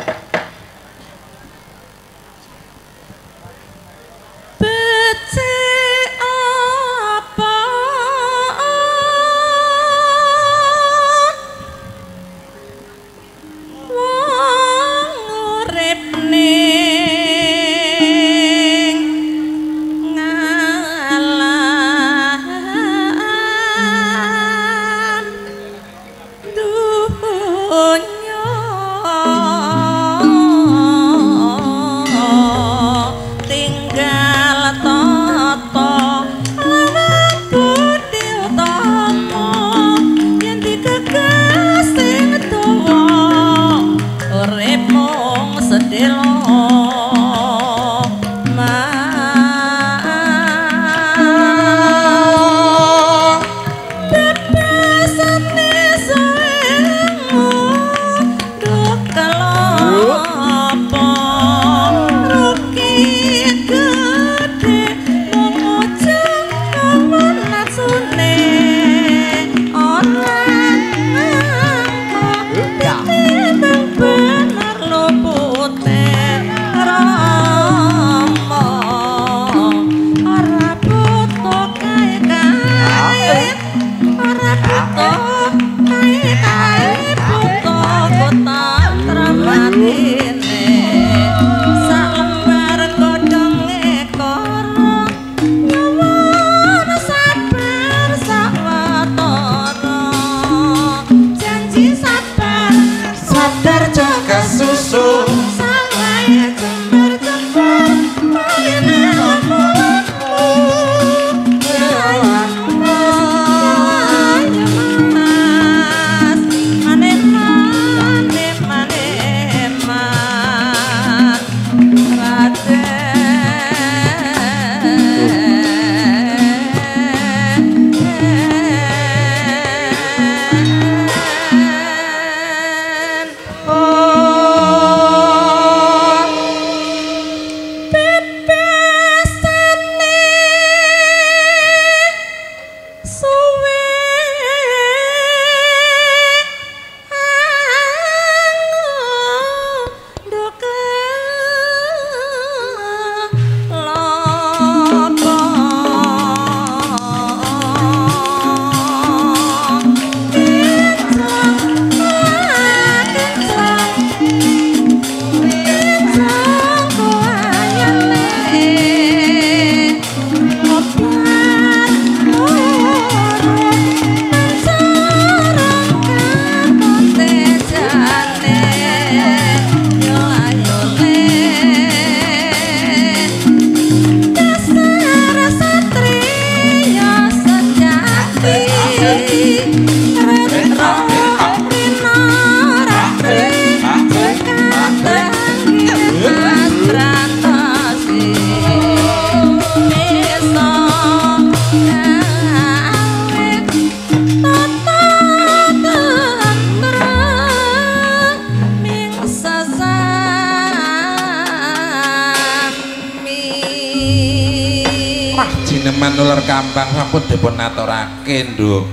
manular kambang sampun dipun aturake, Nduk.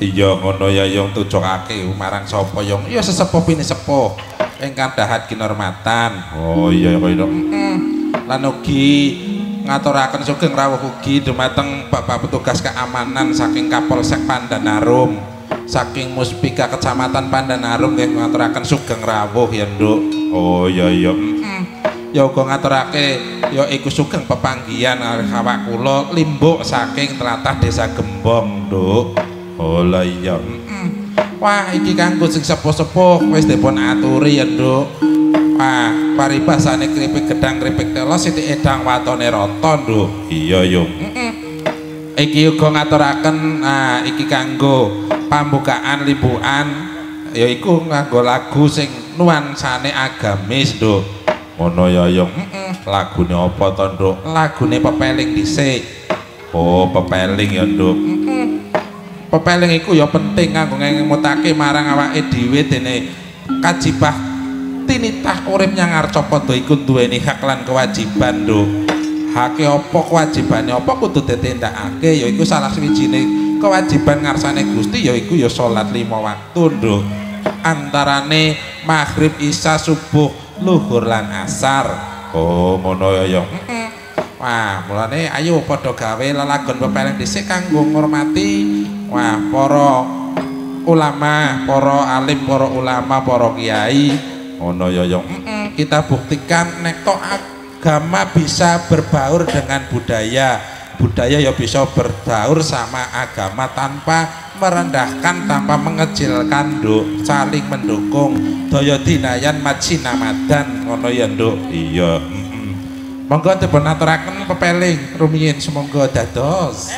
Iya ngono ya yung tujokake marang sapa yung ya sesepuh pini sepuh ingkang dahat kinurmatan. Oh iya kaya lan ugi ngaturaken sugeng rawuh ugi dumateng Bapak petugas keamanan saking Kapolsek Pandanarum, saking Muspika Kecamatan Pandanarum nggih ngaturaken sugeng rawuh ya, Nduk. Oh iya iya. Ya uga ngaturake ya iku sugeng pepanggihan awak kula limbuk saking tlatah Desa Gembong, Nduk. Oh lah iya. Wah iki kanggo sing sepuh-sepuh wis dipun aturi ya, Nduk. Wah paribasane kripik gedang kripik telo sithik edang watone rata, Nduk. Iya yo. Iki uga ngaturaken iki kanggo pambukaan limbukan yaiku nganggo lagu sing nuansane agamis, Nduk. Ngono ya yo. Lagune apa to, Nduk? Lagune pepeling dhisik. Oh pepeling ya, Nduk. Pepeling iku ya penting kanggo ngemutake marang awake dhewe dene kajibah tinitah urip nyang Arcapada iku duweni hak lan kewajiban, Nduk. Hake apa kewajibane apa kudu ditindakake yaiku salah sawijine kewajiban ngarsane Gusti yaiku ya salat 5 waktu, Nduk. Antarane maghrib, isya, subuh, luhur lan asar. Oh ngono ya. Wah, mulane ayo padha gawe lelagon pepeling dhisik kanggo ngurmati wah para ulama, para alim, para ulama, para kiai. Ngono ya yo. Kita buktikan nek tok agama bisa berbaur dengan budaya. Budaya ya bisa berbaur sama agama tanpa merendahkan, tanpa mengecilkan, Nduk. Saling mendukung. Daya dinayan majinamadan ngono ya, Nduk. Iya. Monggo dipun aturaken pepeling rumiyin semonggo dados.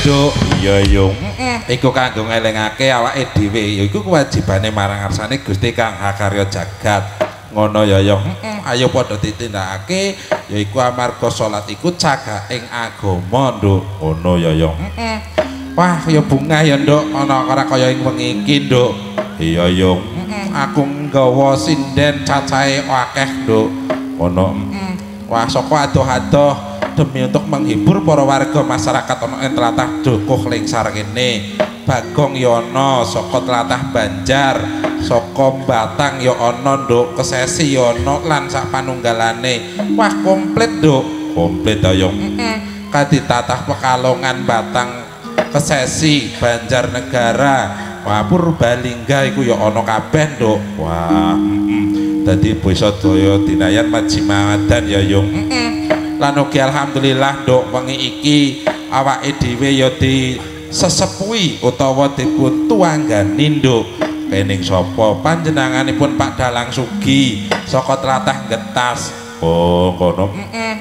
Nduk. Iya Yung. Iku kanggo ngelingake awake dhewe. Ya iku kewajibane marang ngarsane Gusti Kang Hakarya Jagat. Ngono ya Yung. Ayo padha ditindakake yaiku amarga salat iku cagaking agama Nduk. Ngono ya Yung. Wah ya bungah ya Nduk ana ora kaya ing wengi iki Nduk. Iya Yung. Aku nggawa sinden cacahe akeh Nduk. Ngono. Wah saka adoh-adoh demi untuk menghibur para warga masyarakat ana ing tlatah Dukuh Lingsar kene. Bagong ya ana saka tlatah Banjar, saka Batang ya ana Nduk, Kesesi ya ana lan sak panunggalane. Wah komplit Nduk, komplit ya Yung. Kaditatah Pekalongan, Batang, Kesesi, Banjarnegara, wah Purbalingga iku ya ana kabeh Nduk. Wah dadi bisa daya dinayan majimadan ya Yung. Lan ugi alhamdulillah Nduk wengi iki awake dhewe ya disesepuhi utawa dipun tuanggani Nduk kening sapa panjenenganipun Pak Dalang Sugi saka tlatah Getas. Oh ngono.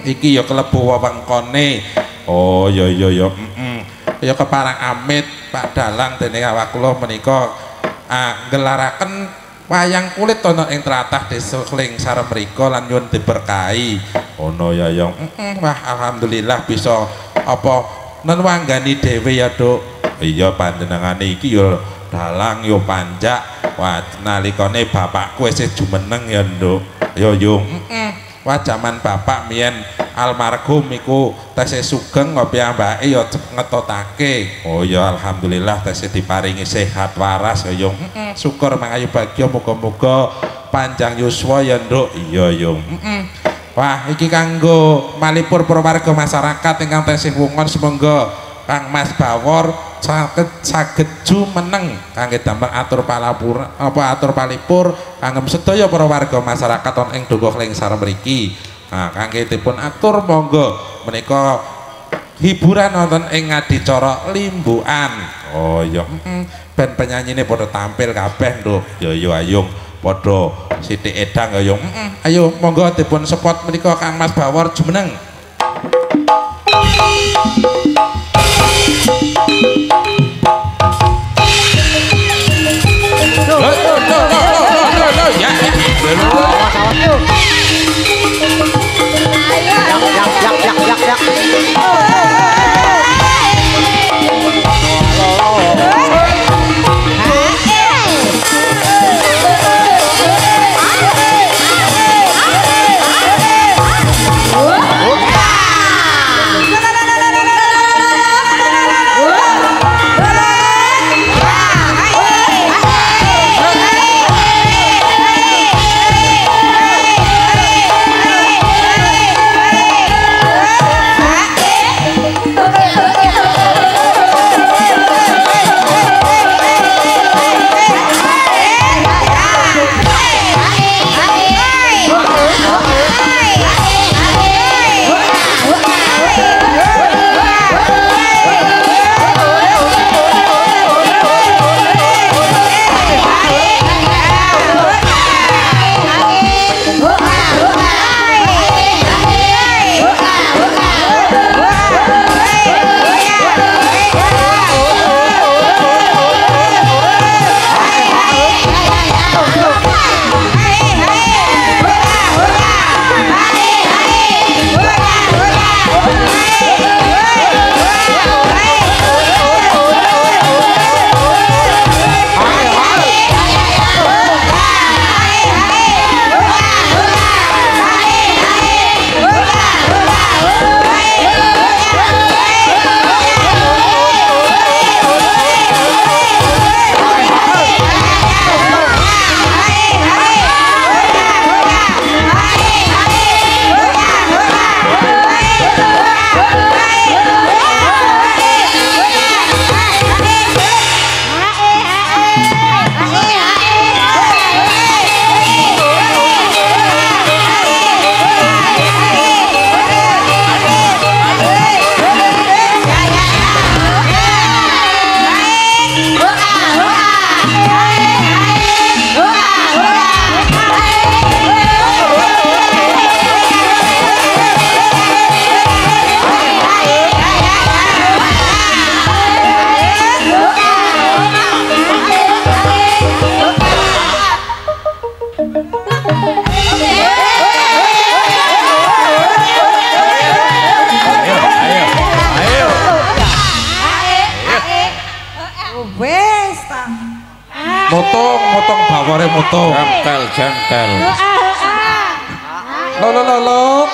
Iki ya klebu wewengkone. Oh ya ya keparang amit Pak Dalang dening awak kula menika nggelaraken wayang kulit ana ing tlatah Desa Lingsar mriku lan nyuwun diberkahi. Ono ya Yung. Wah alhamdulillah bisa apa nenwanggani dhewe ya Nduk. Iya panjenengane iki ya dalang ya panjak. Wah nalikane bapakku isih jumeneng ya Nduk. Ya Yung. Wah jaman bapak miyen almarhum iku tesih sugeng ngopi ambake ya ngetotake. Oh ya alhamdulillah tesih diparingi sehat waras ya Yung. Syukur mangayu bagya muga-muga panjang yuswa ya Nduk. Iya Yung. Wah iki kanggo malipur para warga masyarakat ingkang tesih wungon semangga Kang Mas Bawor saged jumeneng kangge damel atur palipur kangge sedaya para warga masyarakat wonten ing Dukuh Lingsar mriki. Nah kangge dipun atur monggo menika hiburan wonten ing adicara limbukan. Oh iya ben penyanyine padha tampil kabeh Nduk. Ya Ayung padha sithik edang ya Yung. Ayo monggo dipun support menika Kang Mas Bawor jumeneng. Motong bawore motong. Jangkel. Lo.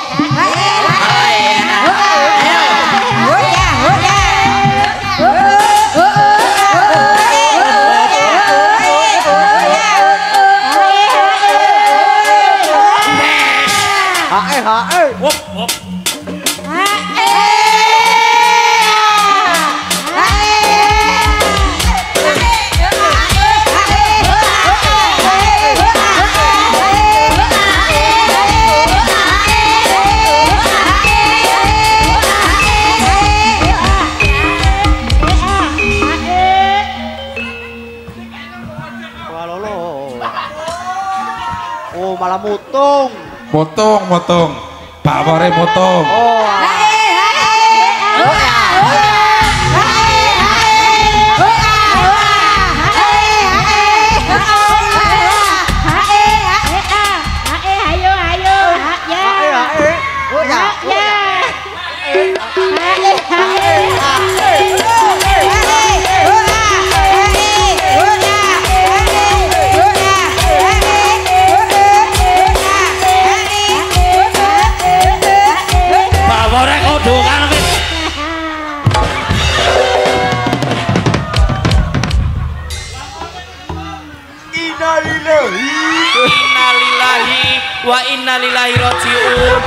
Wop. Oh, malah mutung. Motong. Bawore motong. Innalillahi wa inna ilaihi raji'un.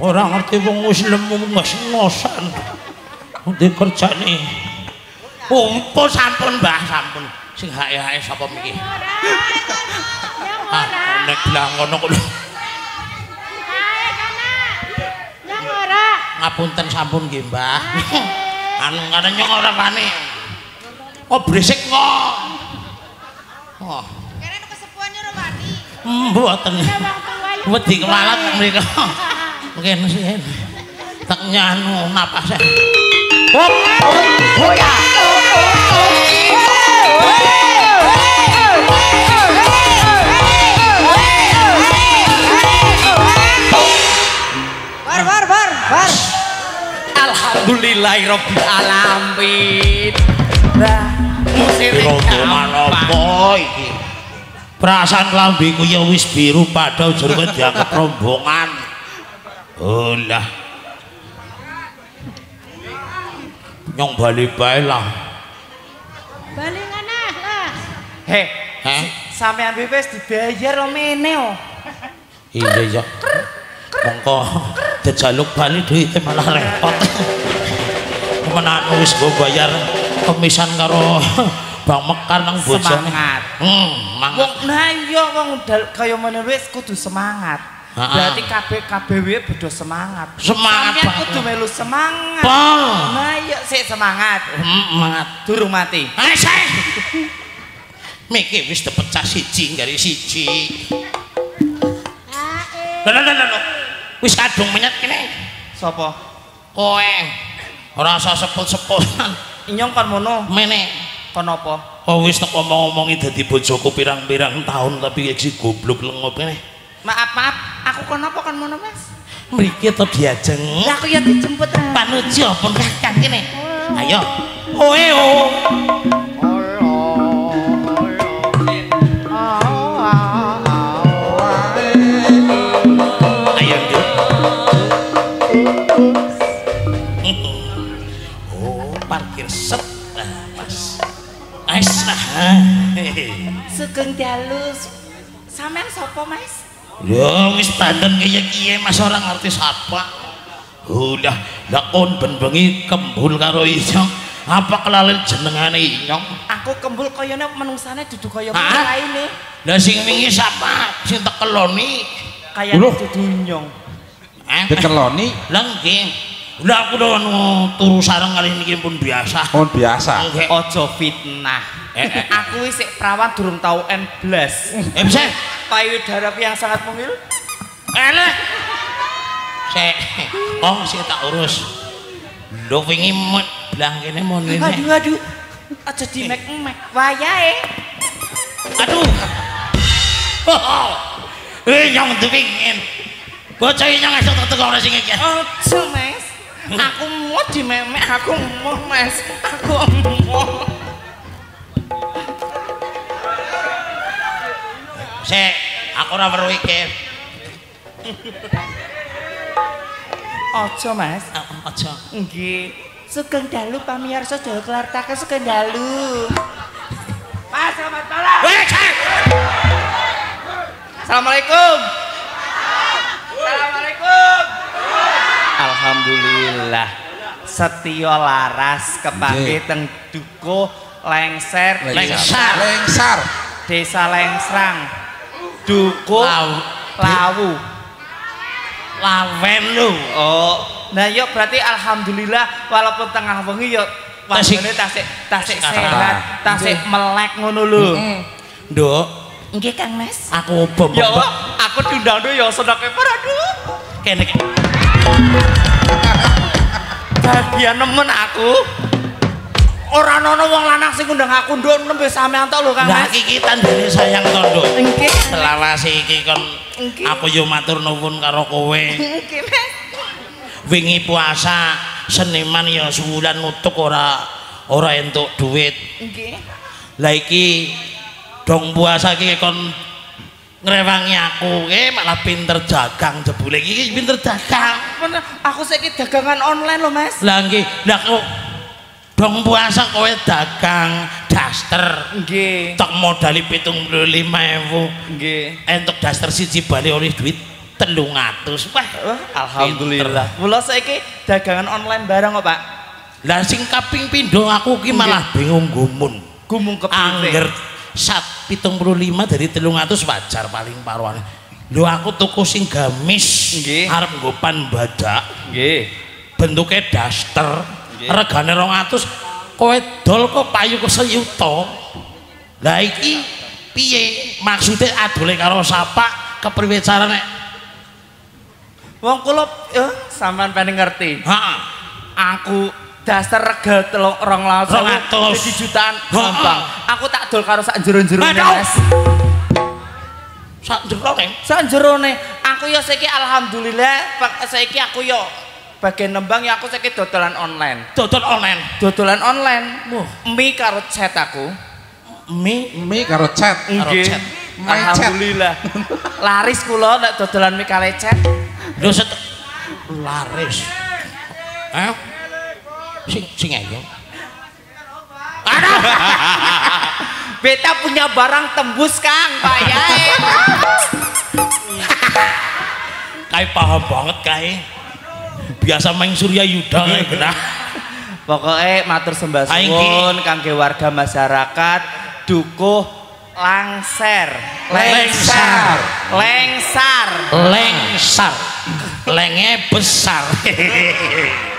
Ora ngerti wong muslim ngos-ngosan. Ndi kerjane? Pun sampun Mbah, sampun. Sing hae-hae sapa miki? Nek lah ngono kok. Ngapunten sampun nggih Mbah. Anu ngene nyong ora wani. Oh bresik kok. Oh. Kene kesepuane ora wani. Mboten. Wedi kemalat mriko. Mungkin sih. Tak nyanu napas. Hop. Oh ya. Bar. Alhamdulillahirabbil alamin. Nah, musik apa iki? Perasaan lambeku ya wis biru padha jero dianggep rombongan. Oh lah. Nyong bali bae lah. Bali ngana lah. Heh, sampean wis dibayar omene oh. Iya. Mongko dijaluk bali duite malah repot. Menawa wis go bayar komisan karo Bang Mekar nang bojone. Semangat. Semangat. Wong nah iya wong kaya meneh wis kudu semangat. Berarti kabeh beda semangat. Semangat sampean kudu melu semangat. Pol. Nah iya sik semangat. Semangat Durung mati. Sik. Miki wis dipecah siji dari siji. Lho. Wis kadung menyet kene. Sapa? Kowe. Ora usah sepul-sepulan. Inyong kon mono. Mene. Kon apa? Oh wis nek ngomong-ngomongi dadi bojoku pirang-pirang tahun tapi iki goblok lengop kene. Maaf, aku kon apa kon mono, Mas? Mriki to diajeng. Lah aku ya dijemput. Panuji apa kakak kene. Ayo. Oe o. Ayo nduk. Oh, parkir set. Pas. Ais nah. Sugeng dalu. Sampean sapa, Mas? Ya wis banten kaya kiye Mas ora ngerti sapa. Udah lakon ben bengi kembul karo Inyong. Apa kelalen jenengane Inyong? Aku kembul kayane menungsane dudu kaya laine. Lah sing wingi sapa? Sing tekeloni. Kayane dudu Inyong. Dikeloni. Lah nggih. Lah aku turu sareng kali niki pun biasa. Oh biasa. Aja fitnah. Aku wis sik prawan durung tau N-blas. Bisa Payudara yang sangat mungil. enak. Sik. Oh, sik tak urus. Lho wingi blang kene mon ini. Aduh. Aja dimek-mek wayahe. Aduh. Nyong dipingin. Bocah iki nyang esuk teko ora sing iki. Aja, Mas. Aku mau dimemek, aku mau, Mas. Aku mau. Sik, aku ora weruh iki. Aja, Mas. Aja. Nggih. Sugeng dalu pamirsa Jawa Klartake sugeng dalu. Mas, selamat malam. Assalamualaikum. Assalamualaikum. Alhamdulillah. Setya laras kepake teng Dukuh Lengser. Lengsar. Desa Lengsrang. Dukuh Lawu. Lawen lho. Oh, nah yuk berarti alhamdulillah walaupun tengah wengi yuk wanggone tasik sehat, tasik melek ngono lho. Nduk, Nggih Kang Mas. aku bom. Ya aku diundang ya sedake aduh. Kene. Bagian nemen aku. Ora ana wong lanang sing ngundang aku nduk nembe sampean tok lho Kang Lah Mas. iki tandane sayang to, Nduk. Nggih. Selawase iki kon Nggih. aku yo matur nuwun karo kowe. Nggih Mas. Wingi puasa seniman ya sebulan nutuk ora entuk duit. Nggih. Lah iki dong puasa iki kon ngrewangi aku, malah pinter dagang jebule iki pinter dagang. Aku saiki dagangan online lho Mas. Lah nggih, lah kok dong puasa kowe dagang daster. Nggih. Tok modali 75.000. Nggih. Entuk daster siji bali oleh duit 300. Wah, alhamdulillah. Mula saiki dagangan online barang kok, Pak. Lah sing kaping pindho aku ki malah bingung gumun. Gumung kepiye? Angger sat 75 dari 300 wajar paling paruane. Lho aku tuku sing gamis arep nggo pan badak. Nggih. Bentuke daster. Regane 200. Kowe dol kok payu keseyuta. Lah iki piye? Maksude adole karo sapak kepriwe carane? Wong kula sampean pengen ngerti. Heeh. Aku daster rega 200.000 1 jutaan gampang. Aku tak dol karo sak jero-jerone Mas. Sak jerone? Sak jerone. Aku ya saiki alhamdulillah saiki aku ya bagian nembang ya aku saiki dodolan online. Dodol online. Dodolan online. Mie karo chat aku. Mie karo chat. Nggih. Alhamdulillah. Laris kula nek dodolan mie karo chat. Lho laris. Sing ayo. Aduh. Beta punya barang tembus Kang, Pak Yai. Kae paham banget kae. Biasa main Surya Yuda kae genah. Pokoke matur sembah suwun kangge warga masyarakat Dukuh Lengser. Lenge besar.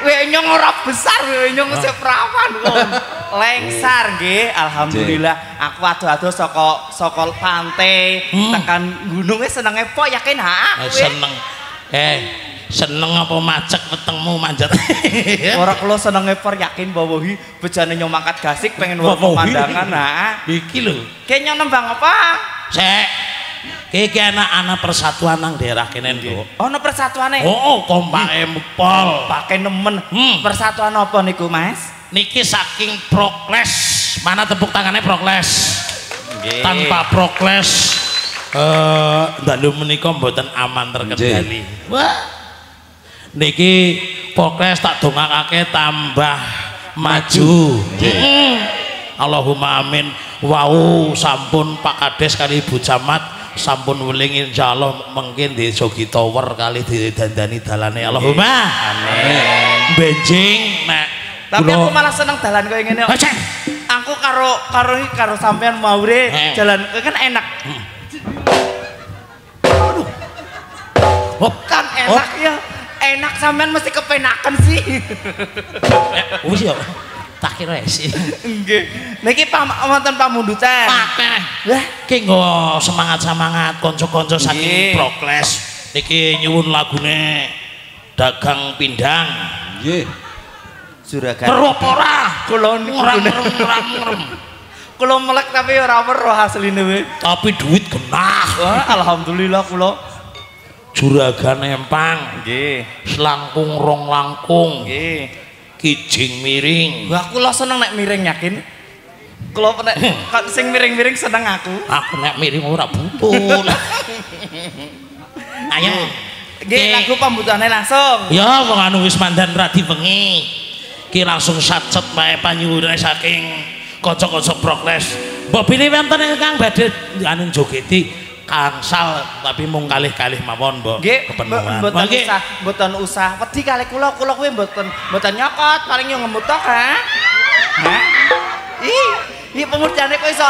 Wenyong ora besar, wenyong sing prawan kon. Lengsar nggih, alhamdulillah. Aku ado-ado saka pantai tekan gununge senenge po yakin ha. Seneng. Seneng apa macek wetengmu manjat. Ora kula senenge por yakin bawahi bejane nyong mangkat gasik pengen weruh pemandangan ha. Iki lho. Ki nyong nembang apa? Sek. Iki anak-anak persatuan nang daerah kene lho. Ono persatuane. Oh, kompake pol. Pakai nemen. Persatuan apa niku, Mas? Niki saking Prokles. Mana tepuk tangannya Prokles? Nggih. Tanpa Prokles dalu menika mboten aman terkendali. Wah. Niki Prokles tak dongakake tambah maju. Allahumma amin. Wau sampun Pak Kades kali Ibu Camat sampun weling insyaallah mungkin di Jogi Tower kali didandani dalane Allahumma amin. Benjing nek tapi aku malah seneng dalan koyo ngene. Aku karo sampean maure jalan kan enak. Aduh. Kan enak ya. Enak sampean mesti kepenaken sih. Wis ya. Tak kira sih. Nggih. Niki wonten pamundutan. Akeh. Lah ki nggo semangat-semangat kanca-kanca saking Prokles. Niki nyuwun lagune Dagang Pindang. Nggih. Juragan. Weruh apa ora? Kula ngrem. Kula melek tapi ora weruh asline we. Tapi duit genah. Wah, alhamdulillah kula. Juragan Empang. Nggih. Selangkung rong langkung. Nggih. Kijing miring. Wah, kula seneng nek miring yakin. Kula nek sing miring-miring seneng aku. Aku nek miring ora butuh. Ayo. Nggih, lagu pambutuhane langsung. Ya, wong anu wis mandan radi wengi. Ki langsung sacet wae panyuwune saking kanca-kanca prokles. Mbok pilih wonten ingkang badhe anu jogeti kangsal tapi mung kalih-kalih mawon, Mbok. Nggih, kepenuhan. mboten usah. Wedi kalih kula kuwi mboten nyokot, paling yo ngemut tok, ha? Hah? Ih, pemurjane kok iso